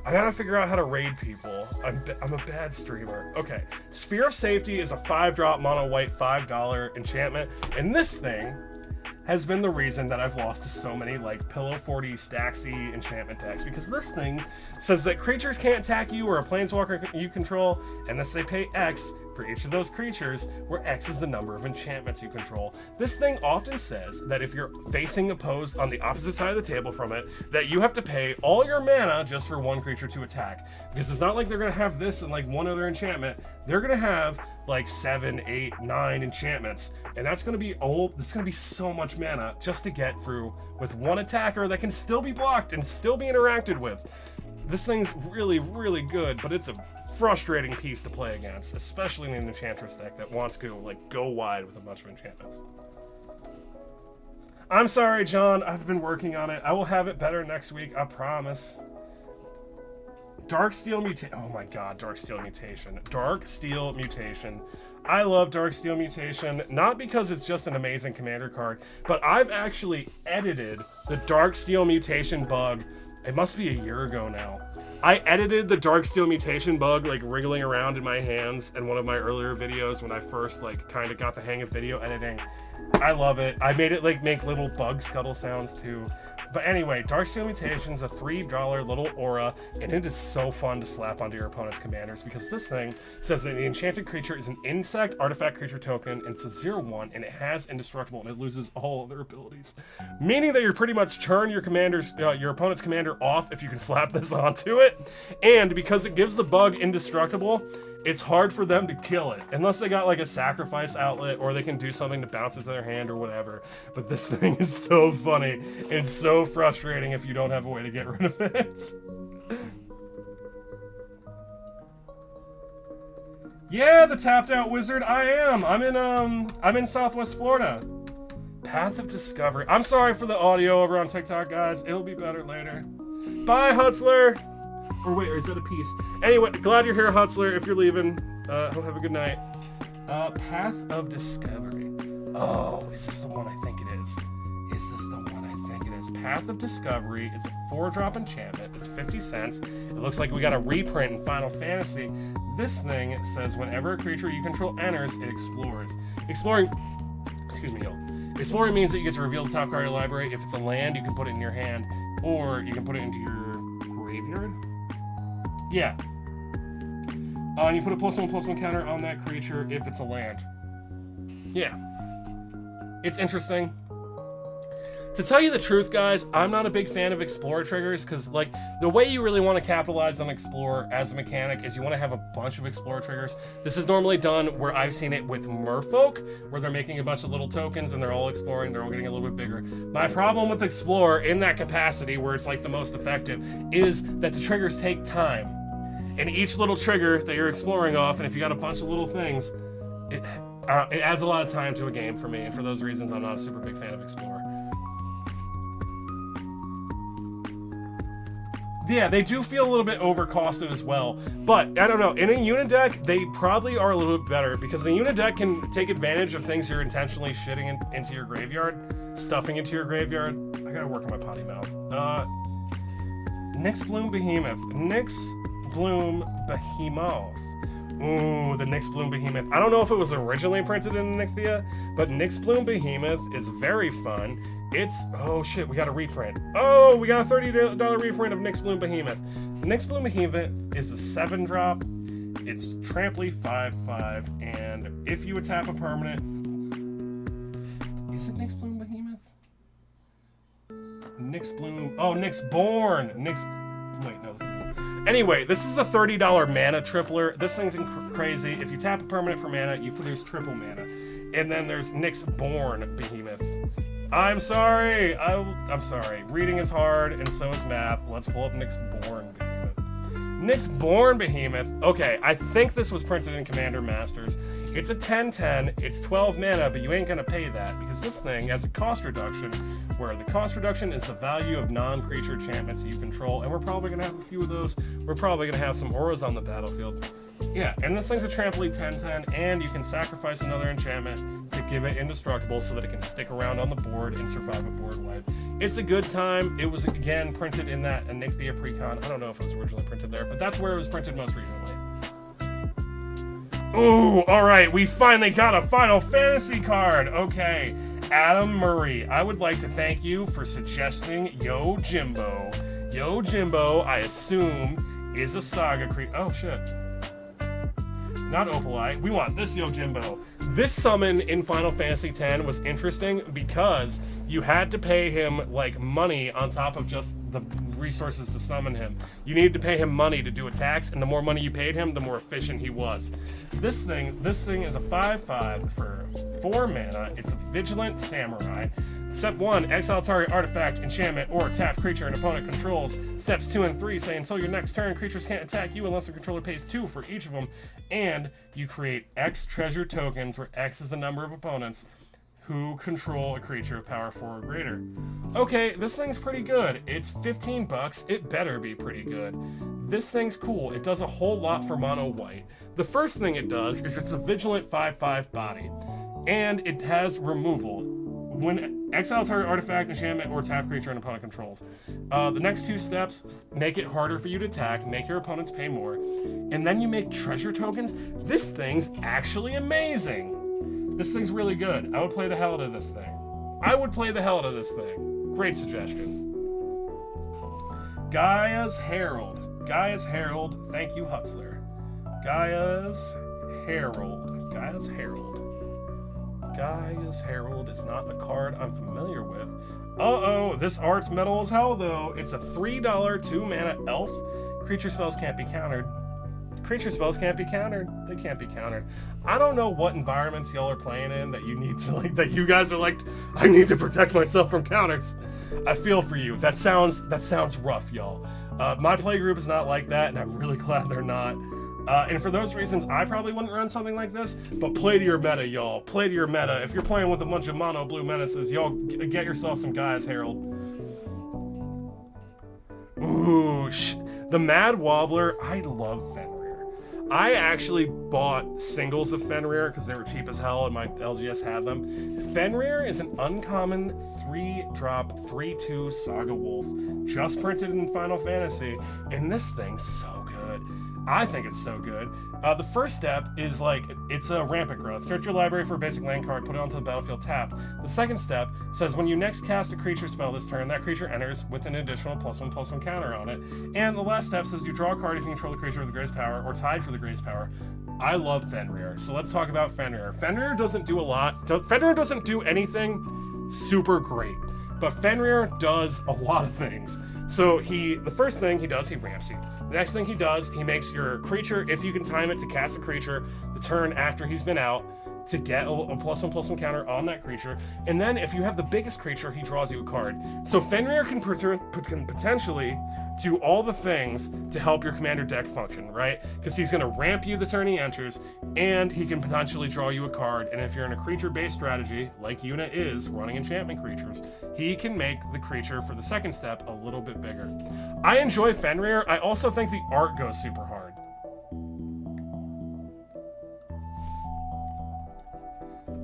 I gotta figure out how to raid people. I'm a bad streamer. Okay, Sphere of Safety is a 5-drop mono white $5 enchantment, and this thing has been the reason that I've lost to so many, like, Pillow 40 Staxy enchantment decks, because this thing says that creatures can't attack you or a planeswalker you control unless they pay X for each of those creatures, where X is the number of enchantments you control. This thing often says that if you're facing opposed on the opposite side of the table from it, that you have to pay all your mana just for 1 creature to attack. Because it's not like they're gonna have this and like 1 other enchantment. They're gonna have like 7, 8, 9 enchantments, and that's gonna be so much mana just to get through with 1 attacker that can still be blocked and still be interacted with. This thing's really, really good, but it's a frustrating piece to play against, especially in an Enchantress deck that wants to go wide with a bunch of enchantments. I'm sorry, John. I've been working on it. I will have it better next week. I promise. Darksteel Mutation. Oh my god, Darksteel Mutation. Darksteel Mutation. I love Darksteel Mutation, not because it's just an amazing commander card, but I've actually edited the Darksteel Mutation bug. It must be a year ago now. I edited the Darksteel Mutation bug, like, wriggling around in my hands in one of my earlier videos when I first, like, kind of got the hang of video editing. I love it. I made it, like, make little bug scuttle sounds, too. But anyway, Darksteel Mutation's a $3 little aura, and it is so fun to slap onto your opponent's commanders, because this thing says that the enchanted creature is an insect artifact creature token, and it's a 0/1, and it has indestructible, and it loses all other abilities. Meaning that you're pretty much turn your your opponent's commander off if you can slap this onto it, and because it gives the bug indestructible, it's hard for them to kill it, unless they got like a sacrifice outlet or they can do something to bounce it to their hand or whatever. But this thing is so funny and so frustrating if you don't have a way to get rid of it. Yeah, the tapped out wizard, I am. I'm in Southwest Florida. Path of Discovery. I'm sorry for the audio over on TikTok, guys. It'll be better later. Bye, Hutzler. Or wait, or is that a piece? Anyway, glad you're here, Hutzler. If you're leaving, have a good night. Path of Discovery. Oh, is this the one I think it is? Is this the one I think it is? Path of Discovery is a 4-drop enchantment. It's 50 cents. It looks like we got a reprint in Final Fantasy. This thing says whenever a creature you control enters, it explores. Exploring, excuse me, y'all. Exploring means that you get to reveal the top card of your library. If it's a land, you can put it in your hand, or you can put it into your graveyard. Yeah. And you put a +1/+1 counter on that creature if it's a land. Yeah. It's interesting. To tell you the truth, guys, I'm not a big fan of Explorer triggers, because, like, the way you really want to capitalize on Explorer as a mechanic is you want to have a bunch of Explorer triggers. This is normally done where I've seen it with Merfolk, where they're making a bunch of little tokens and they're all exploring, they're all getting a little bit bigger. My problem with Explorer in that capacity, where it's like the most effective, is that the triggers take time. And each little trigger that you're exploring off, and if you got a bunch of little things, it adds a lot of time to a game for me, and for those reasons, I'm not a super big fan of Explorer. Yeah, they do feel a little bit overcosted as well, but I don't know, in a Yuna deck, they probably are a little bit better, because the Yuna deck can take advantage of things you're intentionally shitting into your graveyard, stuffing into your graveyard. I gotta work on my potty mouth. Nyx Bloom Behemoth. Nyx Bloom Behemoth. Ooh, the Nyx Bloom Behemoth. I don't know if it was originally printed in Nyxthea, but Nyx Bloom Behemoth is very fun. It's, oh shit, we got a reprint. Oh, we got a $30 reprint of Nyx Bloom Behemoth. Nyx Bloom Behemoth is a 7-drop. It's Trampoline 5/5, and if you would tap a permanent, is it Nyx Bloom Behemoth? Nyx Bloom, oh, Nyx Born. Wait, no, this isn't. Anyway, this is a $30 mana tripler. This thing's crazy. If you tap a permanent for mana, you produce triple mana. And then there's Nyx Born Behemoth. I'm sorry. I'm sorry. Reading is hard, and so is math. Let's pull up Nyx Born Behemoth. Nyx Born Behemoth. Okay, I think this was printed in Commander Masters. It's a 10/10. It's 12 mana, but you ain't gonna pay that, because this thing has a cost reduction, where the cost reduction is the value of non-creature enchantments that you control, and we're probably gonna have a few of those. We're probably gonna have some auras on the battlefield. Yeah, and this thing's a Trampoline 10/10, and you can sacrifice another enchantment to give it indestructible so that it can stick around on the board and survive a board wipe. It's a good time. It was, again, printed in that Nyxthea Precon. I don't know if it was originally printed there, but that's where it was printed most recently. Ooh, alright, we finally got a Final Fantasy card! Okay, Adam Murray, I would like to thank you for suggesting Yojimbo. Yojimbo, I assume, is a saga oh shit. Not Opalite. We want this Yojimbo. This summon in Final Fantasy X was interesting because you had to pay him like money on top of just the resources to summon him. You needed to pay him money to do attacks, and the more money you paid him, the more efficient he was. This thing is a 5/5 for 4 mana. It's a Vigilant Samurai. Step 1, exile target artifact, enchantment, or tap creature an opponent controls. Steps 2 and 3 say until your next turn, creatures can't attack you unless the controller pays 2 for each of them. And you create X treasure tokens, where X is the number of opponents who control a creature of power 4 or greater. Okay, this thing's pretty good. It's 15 bucks. It better be pretty good. This thing's cool. It does a whole lot for mono white. The first thing it does is it's a Vigilant 5/5 body, and it has removal. When exile target artifact, enchantment, or tap creature an opponent controls. The next 2 steps make it harder for you to attack, make your opponents pay more, and then you make treasure tokens. This thing's actually amazing. This thing's really good. I would play the hell out of this thing. Great suggestion. Gaias Herald. Gaias Herald. Thank you, Hutzler. Gaias Herald. Gaias Herald. Gaias Herald is not a card I'm familiar with. Uh-oh, this art's metal as hell, though. It's a $3 2-mana elf. Creature spells can't be countered. Creature spells can't be countered. They can't be countered. I don't know what environments y'all are playing in that you need to, like, that you guys are like, I need to protect myself from counters. I feel for you. That sounds rough, y'all. My play group is not like that, and I'm really glad they're not. And for those reasons, I probably wouldn't run something like this, but play to your meta, y'all. Play to your meta. If you're playing with a bunch of mono blue menaces, y'all get yourself some Gaias Herald. Ooh, The Mad Wobbler, I love Fenrirer. I actually bought singles of Fenrirer because they were cheap as hell and my LGS had them. Fenrirer is an uncommon 3-drop, 3/2 Saga Wolf, just printed in Final Fantasy, and this thing's so good. I think it's so good. The first step is like, it's a rampant growth. Search your library for a basic land card, put it onto the battlefield tapped. The second step says when you next cast a creature spell this turn, that creature enters with an additional +1/+1 counter on it. And the last step says you draw a card if you control the creature with the greatest power or tied for the greatest power. I love Fenrirer, so let's talk about Fenrirer. Fenrirer doesn't do a lot. Fenrirer doesn't do anything super great, but Fenrirer does a lot of things. So the first thing he does, he ramps you. The next thing he does, he makes your creature, if you can time it to cast a creature, the turn after he's been out, to get a +1/+1 counter on that creature. And then if you have the biggest creature, he draws you a card. So Fenrirer can potentially do all the things to help your commander deck function, right? Because he's going to ramp you the turn he enters, and he can potentially draw you a card. And if you're in a creature-based strategy, like Yuna is, running enchantment creatures, he can make the creature for the second step a little bit bigger. I enjoy Fenrirer. I also think the art goes super hard.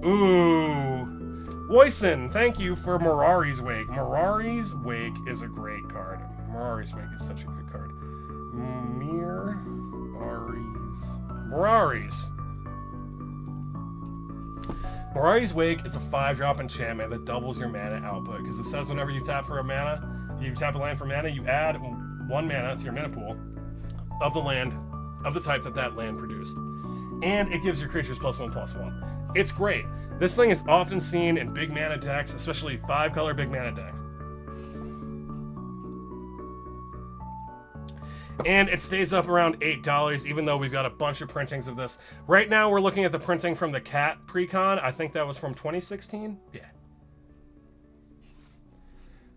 Ooh. Woyson, thank you for Mirari's Wake. Mirari's Wake is a great card. Mirari's Wake is such a good card. Mirari's Wake is a 5-drop enchantment that doubles your mana output, because it says whenever you tap for a mana, you tap a land for mana, you add 1 mana to your mana pool of the land, of the type that land produced. And it gives your creatures +1/+1. It's great. This thing is often seen in big mana decks, especially 5-color big mana decks. And it stays up around $8, even though we've got a bunch of printings of this. Right now, we're looking at the printing from the Cat Precon. I think that was from 2016? Yeah.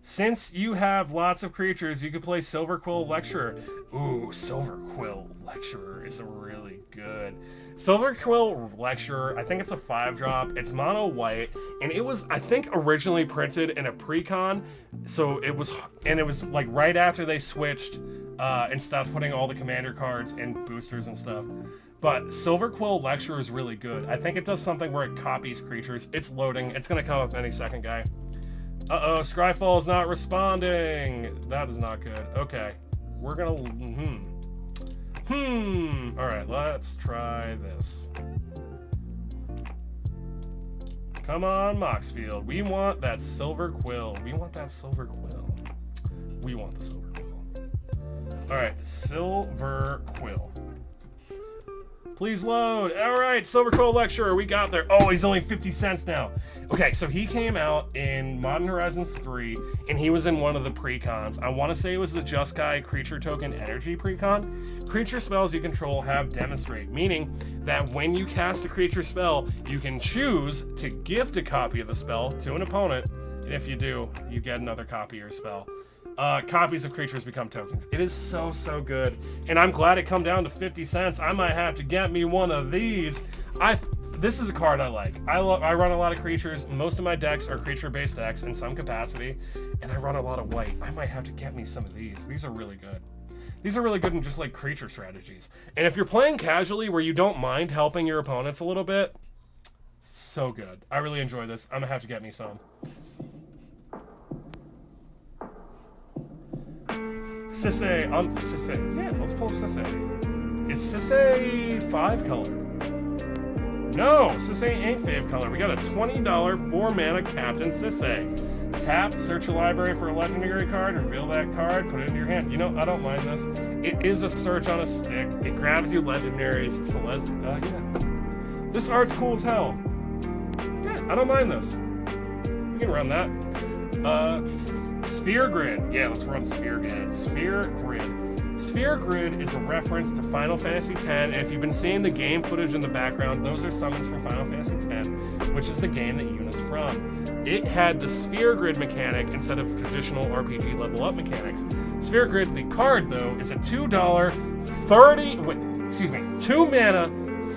Since you have lots of creatures, you could play Silver Quill Lecturer. Ooh, Silver Quill Lecturer is a really good. Silver Quill Lecturer, I think it's a 5-drop. It's mono white, and it was, I think, originally printed in a precon. So it was like right after they switched and stopped putting all the commander cards in boosters and stuff. But Silver Quill Lecturer is really good. I think it does something where it copies creatures. It's loading. It's going to come up any second, guy. Uh-oh, Scryfall is not responding. That is not good. Okay. We're going to... Alright, let's try this. Come on, Moxfield. We want that Silver Quill. We want that Silver Quill. We want the Silver Quill. Alright, Silver Quill. Please load. Alright, Silver Quill Lecturer. We got there. Oh, he's only 50 cents now. Okay, so he came out in Modern Horizons 3, and he was in one of the precons. I want to say it was the Jeskai Creature Token Energy precon. Creature spells you control have Demonstrate, meaning that when you cast a creature spell, you can choose to gift a copy of the spell to an opponent, and if you do, you get another copy of your spell. Copies of creatures become tokens. It is so, so good, and I'm glad it come down to 50 cents. I might have to get me one of these. This is a card I like. I run a lot of creatures. Most of my decks are creature-based decks in some capacity, and I run a lot of white. I might have to get me some of these. These are really good. These are really good in just like creature strategies. And if you're playing casually where you don't mind helping your opponents a little bit, so good. I really enjoy this. I'm gonna have to get me some. Sisse, Sisse. Yeah, let's pull up Sisse. Is Sisse 5-color? No, Sisse ain't 5-color. We got a $20 4-mana Captain Sisse. Tap, search your library for a legendary card, reveal that card, put it into your hand. You know, I don't mind this. It is a search on a stick. It grabs you legendaries, so yeah. This art's cool as hell. Yeah, I don't mind this. We can run that. Sphere Grid. Yeah, let's run Sphere Grid. Sphere Grid. Sphere Grid is a reference to Final Fantasy X, and if you've been seeing the game footage in the background, those are summons from Final Fantasy X, which is the game that Yuna's from. It had the Sphere Grid mechanic instead of traditional RPG level up mechanics. Sphere Grid, the card though, is a $2 2 mana,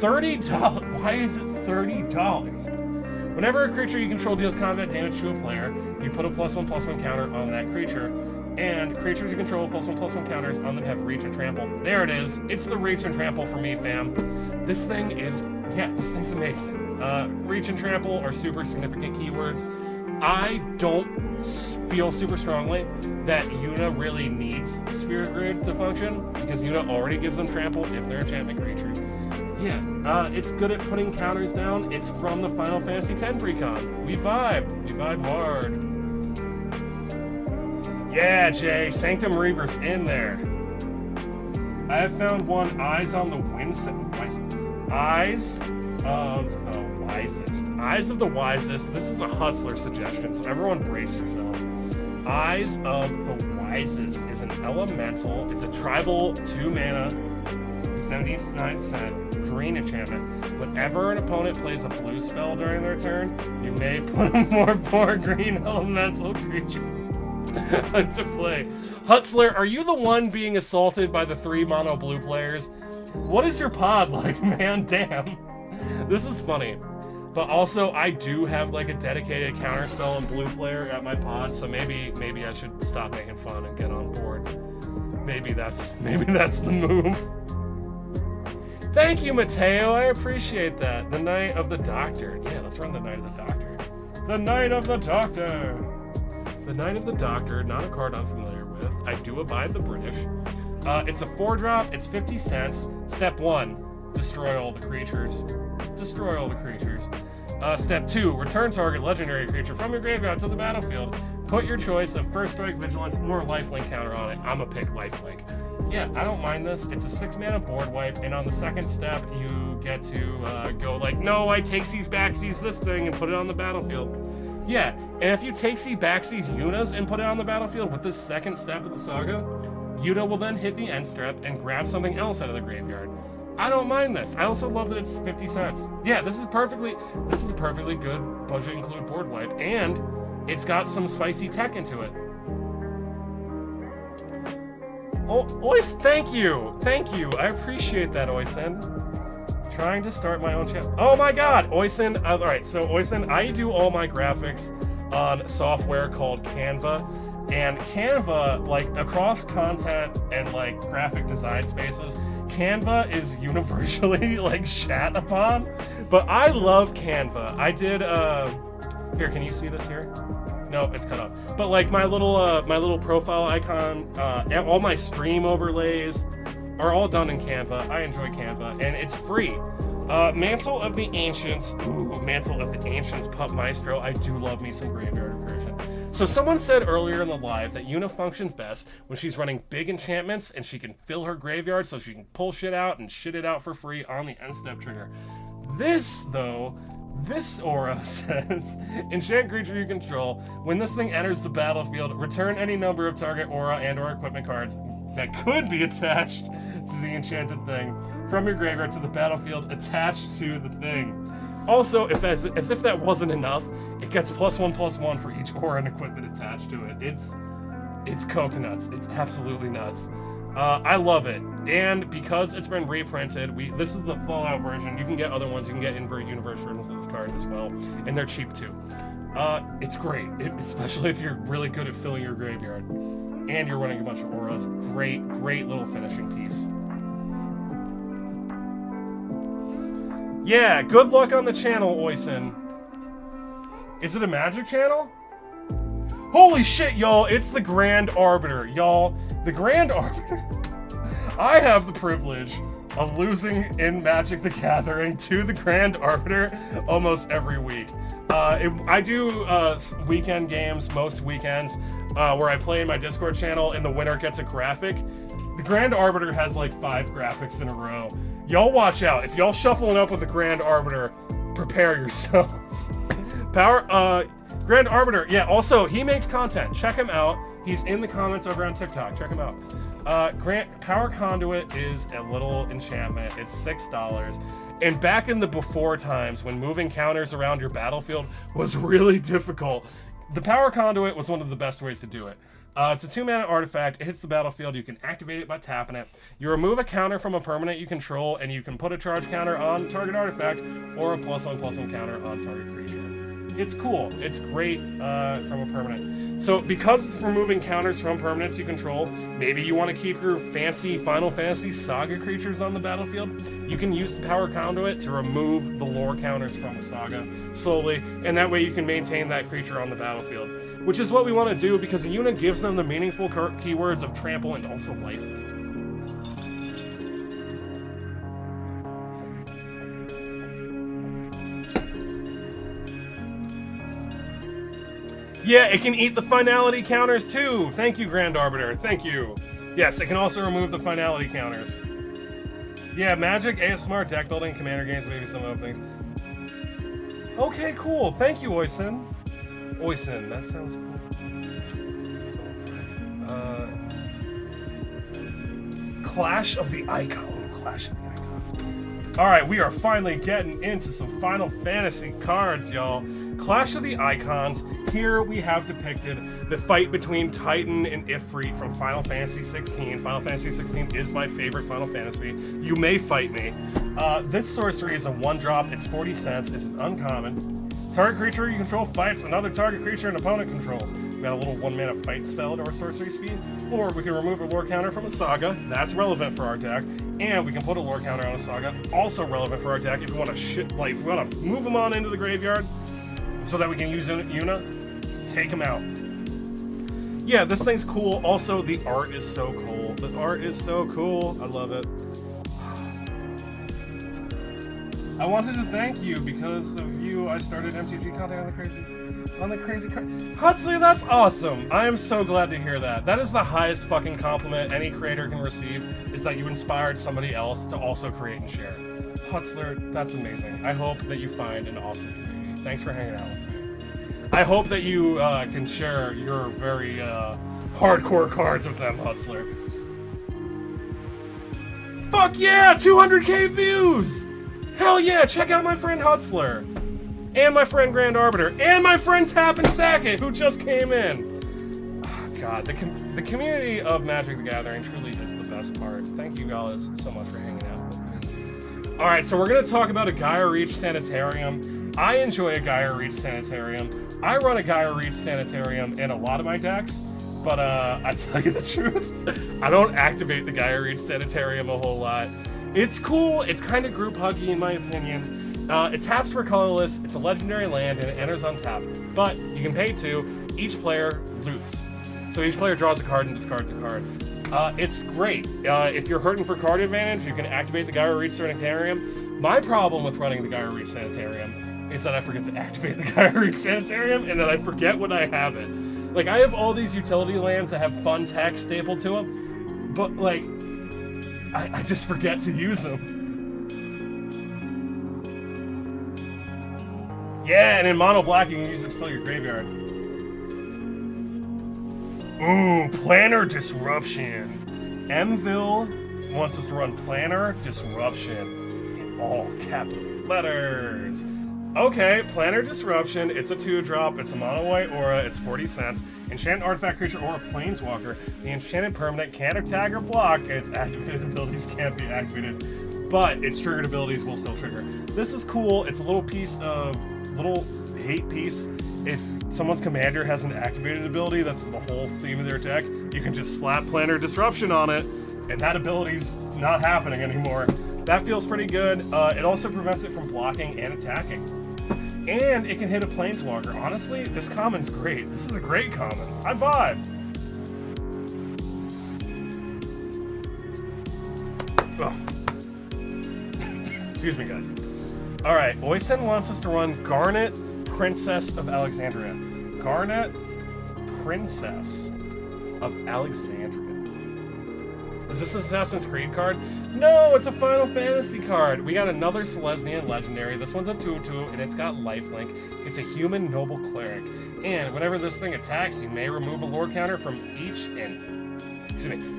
$30. Why is it $30? Whenever a creature you control deals combat damage to a player, you put a +1/+1 counter on that creature. And creatures you control +1/+1 counters on them have reach and trample. There it is. It's the reach and trample for me, fam. This thing is, yeah, this thing's amazing. Reach and trample are super significant keywords. I don't feel super strongly that Yuna really needs Spirit Grid to function, because Yuna already gives them trample if they're enchantment creatures. Yeah, it's good at putting counters down. It's from the Final Fantasy X precon. We vibe hard. Yeah, Jay, Sanctum Reaver's in there. I have found one, Eyes on the Wind. Eyes of the Wisest. Eyes of the Wisest. This is a Hutzler suggestion, so everyone brace yourselves. Eyes of the Wisest is an elemental. It's a tribal 2 mana, 79-cent green enchantment. Whenever an opponent plays a blue spell during their turn, you may put a 4/4 green elemental creature to play. Hutzler, are you the one being assaulted by the 3 mono blue players? What is your pod like, man? Damn. This is funny. But also, I do have like a dedicated counterspell and blue player at my pod, so maybe I should stop making fun and get on board. Maybe that's the move. Thank you, Mateo. I appreciate that. The Knight of the Doctor. Yeah, let's run the Knight of the Doctor. The Knight of the Doctor. The Knight of the Doctor, not a card I'm familiar with. I do abide the British. It's a 4-drop. It's 50 cents. Step 1, destroy all the creatures. Destroy all the creatures. Step 2, return target legendary creature from your graveyard to the battlefield. Put your choice of First Strike, Vigilance, or Lifelink counter on it. I'm a pick Lifelink. Yeah, I don't mind this. It's a 6-mana board wipe, and on the second step, you get to go like, no, I takesies, backsies this thing, and put it on the battlefield. Yeah, and if you takesy, backsies Yunas and put it on the battlefield with this second step of the saga, Yuna will then hit the end step and grab something else out of the graveyard. I don't mind this. I also love that it's 50 cents. Yeah, this is a perfectly good budget include board wipe, and it's got some spicy tech into it. Oh, Ois, thank you. I appreciate that, Oisin. Trying to start my own channel. Oh my god, Oisin. All right, so Oisin, I do all my graphics on software called Canva. And Canva, like, across content and, like, graphic design spaces, Canva is universally, like, shat upon. But I love Canva. I did, here, can you see this here? No, it's cut off. But, like, my little profile icon, all my stream overlays are all done in Canva. I enjoy Canva, and it's free. Mantle of the Ancients. Ooh, Mantle of the Ancients, Pup Maestro. I do love me some graveyard recursion. So someone said earlier in the live that Yuna functions best when she's running big enchantments and she can fill her graveyard so she can pull shit out and shit it out for free on the end step trigger. This aura says, enchant creature you control. When this thing enters the battlefield, return any number of target aura and or equipment cards that could be attached to the enchanted thing from your graveyard to the battlefield attached to the thing. Also, as if that wasn't enough, it gets +1/+1 for each aura and equipment attached to it. It's coconuts. It's absolutely nuts. I love it. And because it's been reprinted, this is the Fallout version. You can get other ones. You can get invert universe versions of this card as well. And they're cheap too. It's great, especially if you're really good at filling your graveyard. And you're running a bunch of auras. Great little finishing piece. Yeah, good luck on the channel, Oisin. Is it a Magic channel? Holy shit, y'all, it's the Grand Arbiter. Y'all, the Grand Arbiter. I have the privilege of losing in Magic the Gathering to the Grand Arbiter almost every week. I do weekend games most weekends where I play in my Discord channel and the winner gets a graphic. The Grand Arbiter has like 5 graphics in a row. Y'all watch out. If y'all shuffling up with the Grand Arbiter, prepare yourselves. Grand Arbiter, yeah, also, he makes content. Check him out. He's in the comments over on TikTok. Check him out. Power Conduit is a little enchantment. It's $6. And back in the before times, when moving counters around your battlefield was really difficult, the Power Conduit was one of the best ways to do it. It's a 2-mana artifact. It hits the battlefield. You can activate it by tapping it. You remove a counter from a permanent you control, and you can put a charge counter on target artifact or a +1/+1 counter on target creature. It's cool. It's great from a permanent. So because it's removing counters from permanents you control, maybe you want to keep your fancy Final Fantasy Saga creatures on the battlefield, you can use the Power Conduit to remove the lore counters from the Saga slowly, and that way you can maintain that creature on the battlefield. Which is what we want to do, because Yuna gives them the meaningful keywords of Trample and also Lifelink. Yeah, it can eat the finality counters too. Thank you, Grand Arbiter. Thank you. Yes, it can also remove the finality counters. Yeah, Magic, ASMR, deck building, commander games, maybe some openings. Okay, cool. Thank you, Oisin. Oisin, that sounds cool. Clash of the Icons. Oh, Clash of the Icons. All right, we are finally getting into some Final Fantasy cards, y'all. Clash of the Icons. Here we have depicted the fight between Titan and Ifrit from Final Fantasy 16. Final Fantasy 16 is my favorite Final Fantasy. You may fight me. This sorcery is a 1-drop. It's 40 cents. It's an uncommon. Target creature you control fights another target creature an opponent controls. We got a little 1-mana fight spell at our sorcery speed. Or we can remove a lore counter from a Saga. That's relevant for our deck. And we can put a lore counter on a Saga. Also relevant for our deck if we want to if we want to move them on into the graveyard, so that we can use Yuna to take him out. Yeah, this thing's cool. Also, the art is so cool. The art is so cool. I love it. I wanted to thank you. Because of you, I started MTG content on the crazy card. Hutzler, that's awesome. I am so glad to hear that. That is the highest fucking compliment any creator can receive, is that you inspired somebody else to also create and share. Hutzler, that's amazing. I hope that you find an awesome community. Thanks for hanging out with me. I hope that you can share your very hardcore cards with them, Hutzler. Fuck yeah! 200k views! Hell yeah! Check out my friend Hutzler! And my friend Grand Arbiter! And my friend Tap and Sackett, who just came in! Oh, God, the community of Magic the Gathering truly is the best part. Thank you guys so much for hanging out with me. Alright, so we're going to talk about a Gaia Reach Sanitarium. I enjoy a Gaia Reach Sanitarium. I run a Gaia Reach Sanitarium in a lot of my decks, but I tell you the truth, I don't activate the Gaia Reach Sanitarium a whole lot. It's cool, it's kind of group huggy in my opinion. It taps for colorless, it's a legendary land, and it enters untapped. But you can pay 2, each player loots. So each player draws a card and discards a card. It's great. If you're hurting for card advantage, you can activate the Gaia Reach Sanitarium. My problem with running the Gaia Reach Sanitarium is that I forget to activate the Gaia Reach Sanitarium, and then I forget when I have it. Like, I have all these utility lands that have fun text stapled to them, but, like, I just forget to use them. Yeah, and in mono black, you can use it to fill your graveyard. Ooh, Planner Disruption. Mville wants us to run Planner Disruption in all capital letters. Okay, Planner Disruption, it's a 2-drop, it's a mono-white aura, it's 40 cents. Enchant artifact creature or a planeswalker. The enchanted permanent can't attack or block, and its activated abilities can't be activated, but its triggered abilities will still trigger. This is cool, it's a little hate piece. If someone's commander has an activated ability, that's the whole theme of their deck, you can just slap Planner Disruption on it, and that ability's not happening anymore. That feels pretty good. It also prevents it from blocking and attacking. And it can hit a planeswalker. Honestly, this common's great. This is a great common. I vibe. Ugh. Excuse me, guys. Alright, Oisin wants us to run Garnet, Princess of Alexandria. Garnet, Princess of Alexandria. Is this an Assassin's Creed card? No, it's a Final Fantasy card. We got another Selesnyan Legendary. This one's a 2/2, and it's got lifelink. It's a human noble cleric. And whenever this thing attacks, you may remove a lore counter from each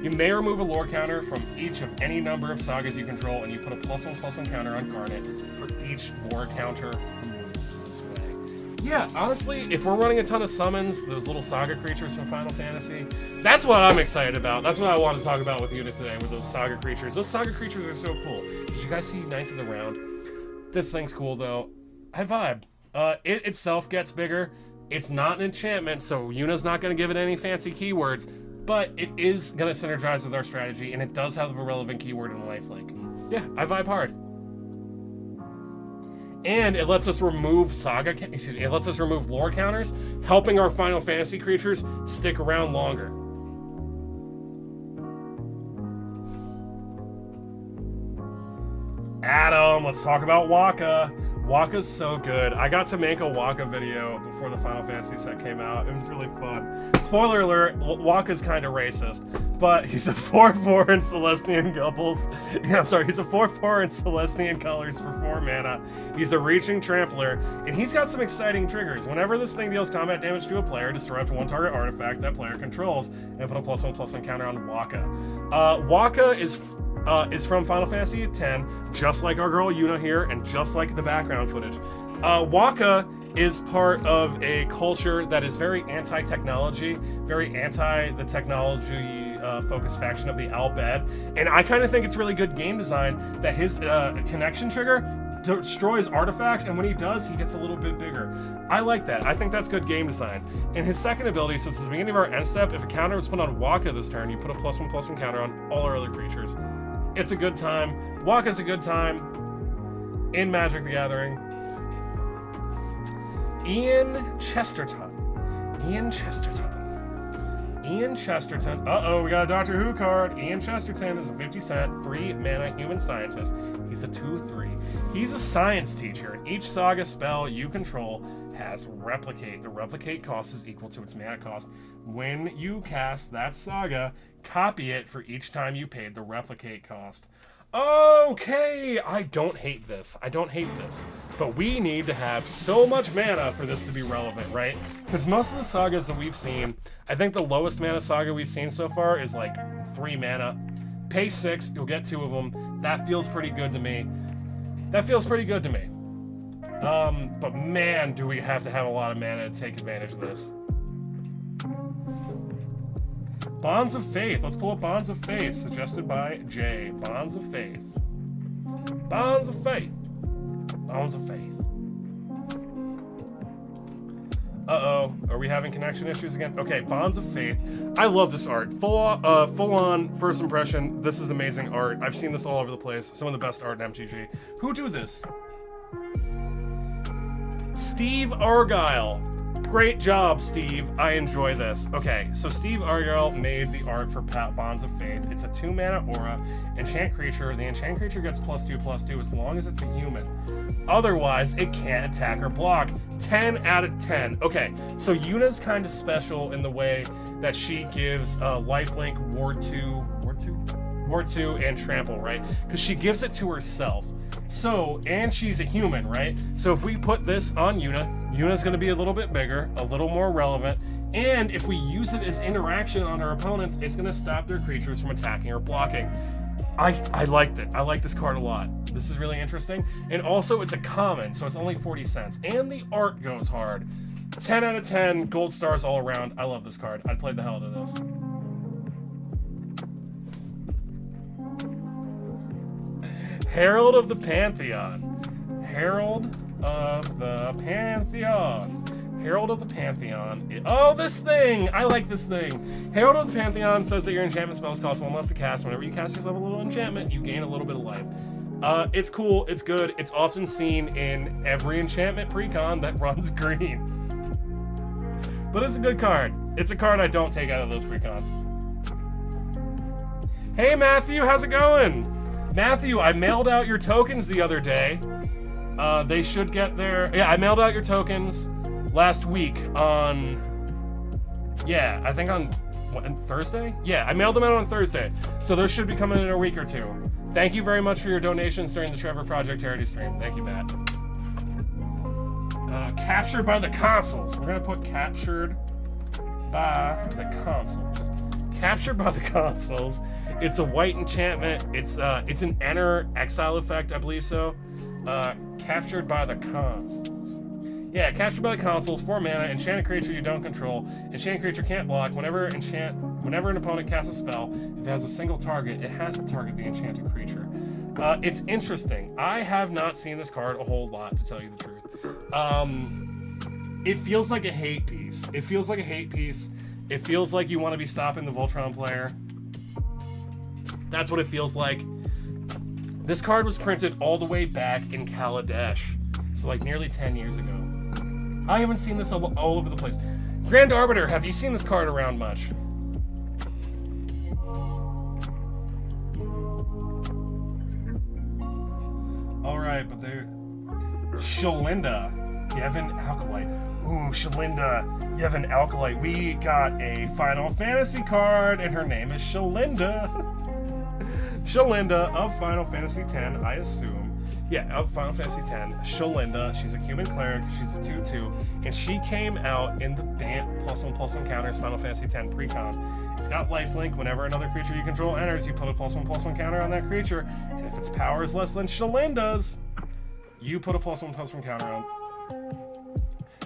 you may remove a lore counter from each of any number of sagas you control, and you put a +1/+1 counter on Garnet for each lore counter removed this way. Yeah, honestly, if we're running a ton of summons, those little saga creatures from Final Fantasy, that's what I'm excited about. That's what I want to talk about with Yuna today, with those saga creatures. Those saga creatures are so cool. Did you guys see Knights of the Round? This thing's cool, though. I vibe. It itself gets bigger. It's not an enchantment, so Yuna's not going to give it any fancy keywords, but it is going to synergize with our strategy, and it does have a relevant keyword in lifelink. Yeah, I vibe hard. And it lets us remove it lets us remove lore counters, helping our Final Fantasy creatures stick around longer. Adam, let's talk about Waka. Waka's so good. I got to make a Waka video before the Final Fantasy set came out. It was really fun. Spoiler alert, Waka's kind of racist, but he's a 4/4 in Celestian Gupples. Yeah, I'm sorry, he's a 4/4 in Celestian colors for 4 mana. He's a reaching trampler, and he's got some exciting triggers. Whenever this thing deals combat damage to a player, destroy up to 1 target artifact that player controls, and put a +1/+1 counter on Waka. Waka is from Final Fantasy X, just like our girl Yuna here, and just like the background footage. Waka is part of a culture that is very anti-technology, very anti the technology focused faction of the Al Bhed, and I kind of think it's really good game design that his connection trigger destroys artifacts, and when he does, he gets a little bit bigger. I like that. I think that's good game design. And his second ability, since at the beginning of our end step, if a counter was put on Waka this turn, you put a +1/+1 counter on all our other creatures. It's a good time. Waka's a good time in Magic the Gathering. Ian Chesterton. Uh-oh, we got a Doctor Who card. Ian Chesterton is a 50-cent, 3-mana human scientist. He's a 2/3. He's a science teacher, and each saga spell you control has Replicate. The Replicate cost is equal to its mana cost. When you cast that saga, copy it for each time you paid the Replicate cost. Okay, I don't hate this. But we need to have so much mana for this to be relevant, right? Because most of the sagas that we've seen, I think the lowest mana saga we've seen so far is like 3 mana. Pay 6, you'll get 2 of them. That feels pretty good to me. But man, do we have to have a lot of mana to take advantage of this. Bonds of Faith. Let's pull up Bonds of Faith, suggested by Jay. Bonds of Faith. Uh-oh. Are we having connection issues again? Okay, Bonds of Faith. I love this art. Full on first impression. This is amazing art. I've seen this all over the place. Some of the best art in MTG. Who do this? Steve Argyle. Great job, Steve. I enjoy this. Okay, so Steve Argyle made the art for Bonds of Faith. It's a 2-mana aura, enchant creature. The enchant creature gets +2/+2 as long as it's a human. Otherwise, it can't attack or block. 10 out of 10. Okay, so Yuna's kind of special in the way that she gives lifelink, Ward 2, and Trample, right? Because she gives it to herself. So, and she's a human, right? So if we put this on Yuna's going to be a little bit bigger, a little more relevant, and if we use it as interaction on our opponents, it's going to stop their creatures from attacking or blocking. I liked it. I like this card a lot. This is really interesting. And also, it's a common, so it's only 40 cents. And the art goes hard. 10 out of 10, gold stars all around. I love this card. I'd play the hell out of this. Herald of the Pantheon. Herald of the Pantheon. Oh, this thing! I like this thing. Herald of the Pantheon says that your enchantment spells cost 1 less to cast. Whenever you cast yourself a little enchantment, you gain a little bit of life. It's cool. It's good. It's often seen in every enchantment precon that runs green. But it's a good card. It's a card I don't take out of those precons. Hey, Matthew, how's it going? Matthew, I mailed out your tokens the other day. They should get there. Yeah, I mailed out your tokens last week on... Yeah, I think on Thursday? Yeah, I mailed them out on Thursday. So those should be coming in a week or 2. Thank you very much for your donations during the Trevor Project Charity stream. Thank you, Matt. Captured by the Consuls. We're going to put Captured by the Consuls. Captured by the Consuls. It's a white enchantment. It's an enter exile effect, I believe so. Captured by the Consuls. Yeah, Captured by the Consuls, 4 mana, enchant a creature you don't control. Enchant creature can't block. Whenever an opponent casts a spell, if it has a single target, it has to target the enchanted creature. It's interesting. I have not seen this card a whole lot, to tell you the truth. It feels like a hate piece. It feels like a hate piece. It feels like you want to be stopping the Voltron player. That's what it feels like. This card was printed all the way back in Kaladesh, so like nearly 10 years ago. I haven't seen this all over the place. Grand Arbiter, have you seen this card around much? Alright, but there... Shalinda, you have an Alkalite. Ooh, Shalinda, you have an Alkalite. We got a Final Fantasy card, and her name is Shalinda. Shalinda of Final Fantasy X, I assume. Yeah, of Final Fantasy X. Shalinda, she's a human cleric, she's a 2/2, and she came out in the +1/+1 counters Final Fantasy X precon. It's got lifelink. Whenever another creature you control enters, you put a +1/+1 counter on that creature, and if its power is less than Shalinda's, you put a +1/+1 counter on...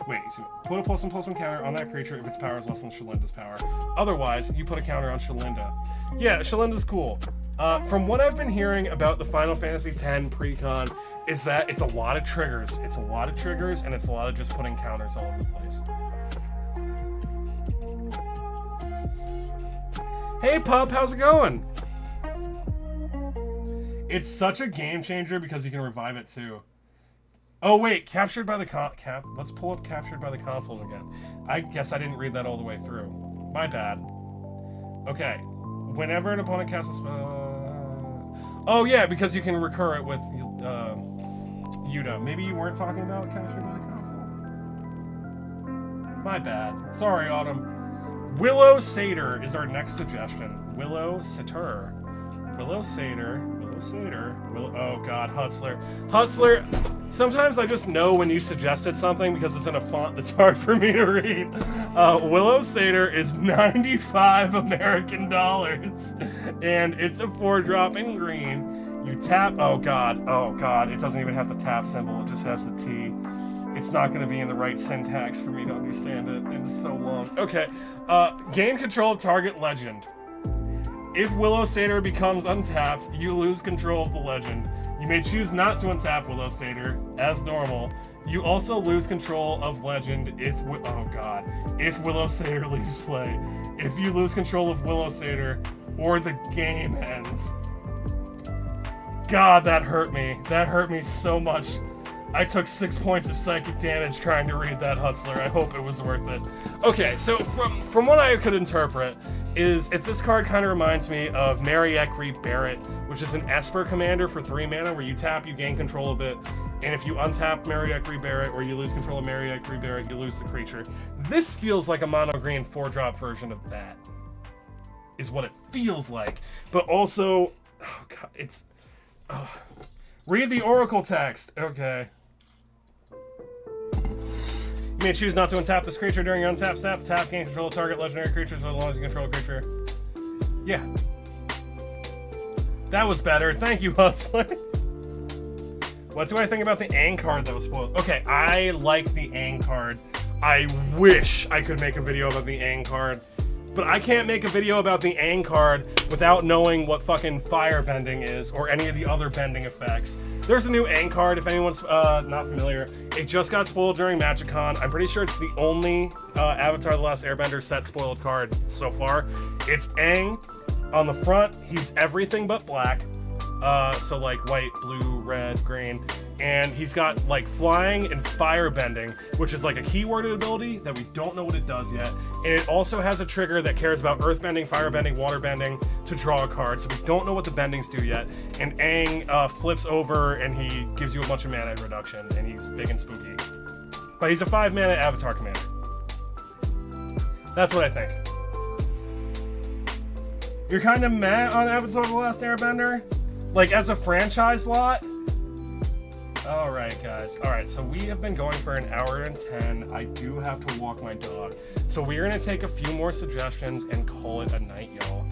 Wait, so put a +1/+1 counter on that creature if its power is less than Shalinda's power. Otherwise, you put a counter on Shalinda. Yeah, Shalinda's cool. From what I've been hearing about the Final Fantasy X precon, is that it's a lot of triggers. It's a lot of triggers, and it's a lot of just putting counters all over the place. Hey, Pup, how's it going? It's such a game changer because you can revive it too. Oh wait, captured by the let's pull up captured by the consoles again. I guess I didn't read that all the way through. My bad. Okay. Whenever an opponent casts a spell... Oh yeah, because you can recur it with Yuna. Maybe you weren't talking about captured by the console. My bad. Sorry, Autumn. Willow Satyr is our next suggestion. Willow Satyr. Willow Satyr. Willow Satyr. Oh god, Hutzler. Hutzler, sometimes I just know when you suggested something because it's in a font that's hard for me to read. Willow Satyr is 95 American dollars. And it's a 4-drop in green. You tap... Oh god, it doesn't even have the tap symbol, it just has the T. It's not going to be in the right syntax for me to understand it. It's so long. Okay, gain control of target legend. If Willow Satyr becomes untapped, you lose control of the legend. You may choose not to untap Willow Satyr, as normal. You also lose control of legend if... Oh god. If Willow Satyr leaves play. If you lose control of Willow Satyr, or the game ends. God, that hurt me. That hurt me so much. I took 6 points of psychic damage trying to read that, Hutzler. I hope it was worth it. Okay, so from what I could interpret, is if this card kind of reminds me of Mariekri Barret, which is an Esper commander for 3 mana, where you tap, you gain control of it, and if you untap Mariekri Barret, or you lose control of Mariekri Barret, you lose the creature. This feels like a mono-green 4-drop version of that, is what it feels like. But also, oh god, it's... Oh. Read the Oracle text. Okay. You may choose not to untap this creature during your untap step. Tap, gain control of target legendary creatures as long as you control a creature. Yeah. That was better. Thank you, Hutzler. What do I think about the Aang card that was spoiled? Okay, I like the Aang card. I wish I could make a video about the Aang card. But I can't make a video about the Aang card without knowing what fucking firebending is, or any of the other bending effects. There's a new Aang card, if anyone's not familiar. It just got spoiled during Magicon. I'm pretty sure it's the only Avatar: The Last Airbender set spoiled card so far. It's Aang. On the front, he's everything but black. So like white, blue, red, green. And he's got like flying and firebending, which is like a keyworded ability that we don't know what it does yet. And it also has a trigger that cares about earthbending, firebending, waterbending to draw a card. So we don't know what the bendings do yet. And Aang flips over and he gives you a bunch of mana reduction, and he's big and spooky. But he's a 5-mana Avatar commander. That's what I think. You're kind of meh on Avatar: The Last Airbender? Like, as a franchise lot? Alright, guys. Alright, so we have been going for 1 hour and 10. I do have to walk my dog. So we're going to take a few more suggestions and call it a night, y'all.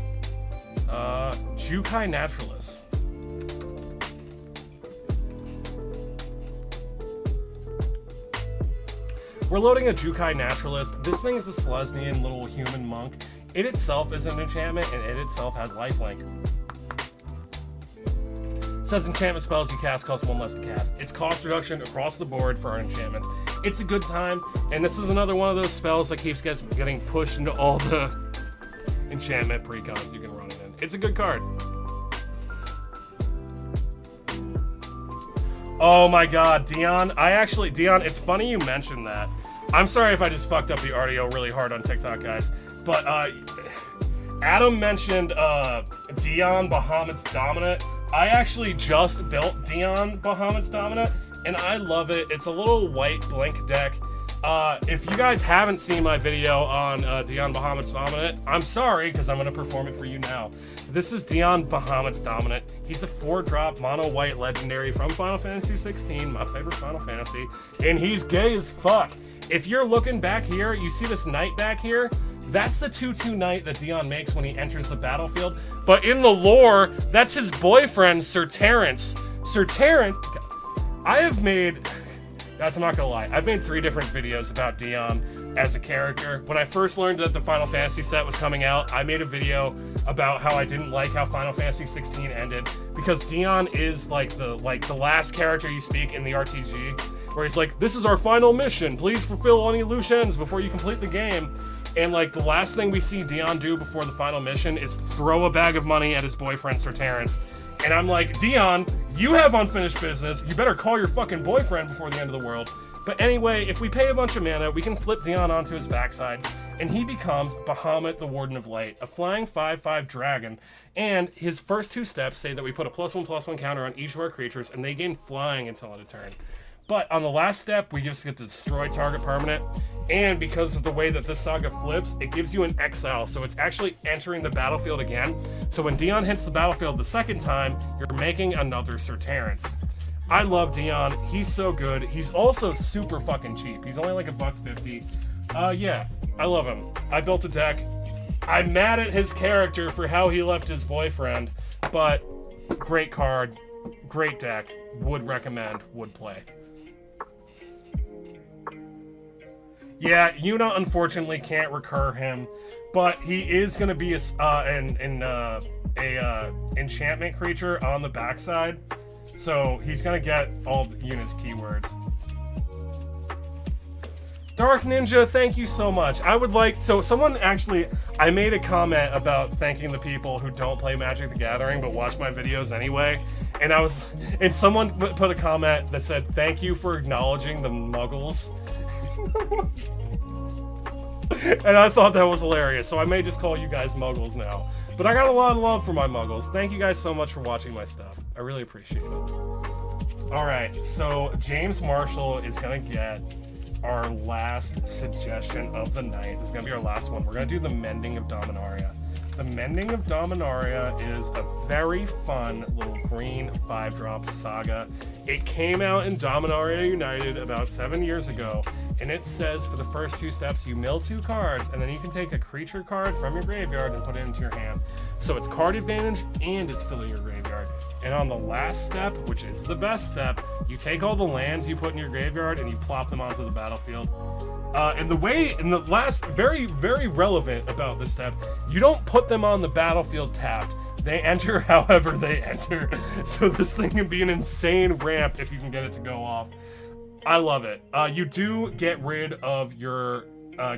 Jukai Naturalist. We're loading a Jukai Naturalist. This thing is a Selesnyan little human monk. It itself is an enchantment, and it itself has lifelink. says enchantment spells you cast cost 1 less to cast. It's cost reduction across the board for our enchantments. It's a good time, and this is another one of those spells that keeps getting pushed into all the enchantment precons you can run it in. It's a good card. Oh my god, Dion, Dion, it's funny you mentioned that. I'm sorry if I just fucked up the audio really hard on TikTok, guys, but Adam mentioned Dion Bahamut's Dominant. I actually just built Dion Bahamut's Dominant, and I love it. It's a little white blink deck. If you guys haven't seen my video on Dion Bahamut's Dominant, I'm sorry, because I'm going to perform it for you now. This is Dion Bahamut's Dominant. He's a 4-drop mono-white legendary from Final Fantasy 16, my favorite Final Fantasy, and he's gay as fuck. If you're looking back here, you see this knight back here? That's the 2/2 knight that Dion makes when he enters the battlefield. But in the lore, that's his boyfriend, Sir Terrence. Sir Terrence, guys, I'm not gonna lie, I've made 3 different videos about Dion as a character. When I first learned that the Final Fantasy set was coming out, I made a video about how I didn't like how Final Fantasy 16 ended, because Dion is like the last character you speak in the RTG, where he's like, this is our final mission, please fulfill any loose ends before you complete the game. And like the last thing we see Dion do before the final mission is throw a bag of money at his boyfriend, Sir Terrence. And I'm like, Dion, you have unfinished business. You better call your fucking boyfriend before the end of the world. But anyway, if we pay a bunch of mana, we can flip Dion onto his backside, and he becomes Bahamut the Warden of Light, a flying 5/5 dragon. And his first 2 steps say that we put a +1/+1 counter on each of our creatures, and they gain flying until end of turn. But on the last step, we just get to destroy target permanent, and because of the way that this saga flips, it gives you an exile, so it's actually entering the battlefield again. So when Dion hits the battlefield the second time, you're making another Sir Terrence. I love Dion, he's so good. He's also super fucking cheap. He's only like $1.50. Yeah, I love him. I built a deck. I'm mad at his character for how he left his boyfriend, but great card, great deck, would recommend, would play. Yeah, Yuna unfortunately can't recur him, but he is going to be a enchantment creature on the backside, so he's going to get all Yuna's keywords. Dark Ninja, thank you so much. I made a comment about thanking the people who don't play Magic the Gathering but watch my videos anyway, and someone put a comment that said, thank you for acknowledging the muggles. And I thought that was hilarious, so I may just call you guys muggles now. But I got a lot of love for my muggles. Thank you guys so much for watching my stuff. I really appreciate it. Alright, so James Marshall is gonna get our last suggestion of the night. This is gonna be our last one. We're gonna do the Mending of Dominaria. The Mending of Dominaria is a very fun little green 5-drop saga. It came out in Dominaria United about 7 years ago, and it says for the first 2 steps you mill 2 cards, and then you can take a creature card from your graveyard and put it into your hand. So it's card advantage and it's filling your graveyard. And on the last step, which is the best step, you take all the lands you put in your graveyard and you plop them onto the battlefield. Very, very relevant about this step, you don't put them on the battlefield tapped. They enter however they enter. So this thing can be an insane ramp if you can get it to go off. I love it. You do get rid of your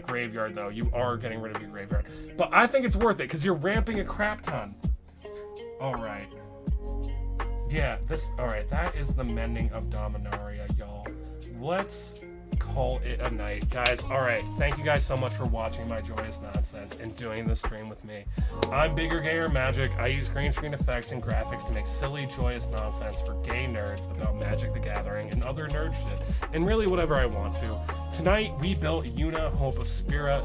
graveyard, though. You are getting rid of your graveyard. But I think it's worth it, because you're ramping a crap ton. Alright. Yeah, alright, that is the Mending of Dominaria, y'all. Let's call it a night. Guys, alright, thank you guys so much for watching my joyous nonsense and doing this stream with me. I'm Bigger Gayer Magic. I use green screen effects and graphics to make silly, joyous nonsense for gay nerds about Magic the Gathering and other nerd shit, and really whatever I want to. Tonight, we built Yuna, Hope of Spirit.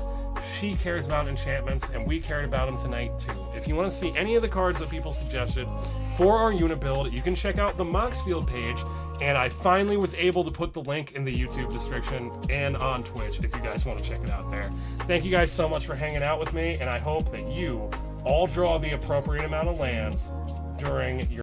She cares about enchantments, and we cared about them tonight too. If you want to see any of the cards that people suggested for our Yuna build, you can check out the Moxfield page, and I finally was able to put the link in the YouTube description and on Twitch if you guys want to check it out there. Thank you guys so much for hanging out with me, and I hope that you all draw the appropriate amount of lands during your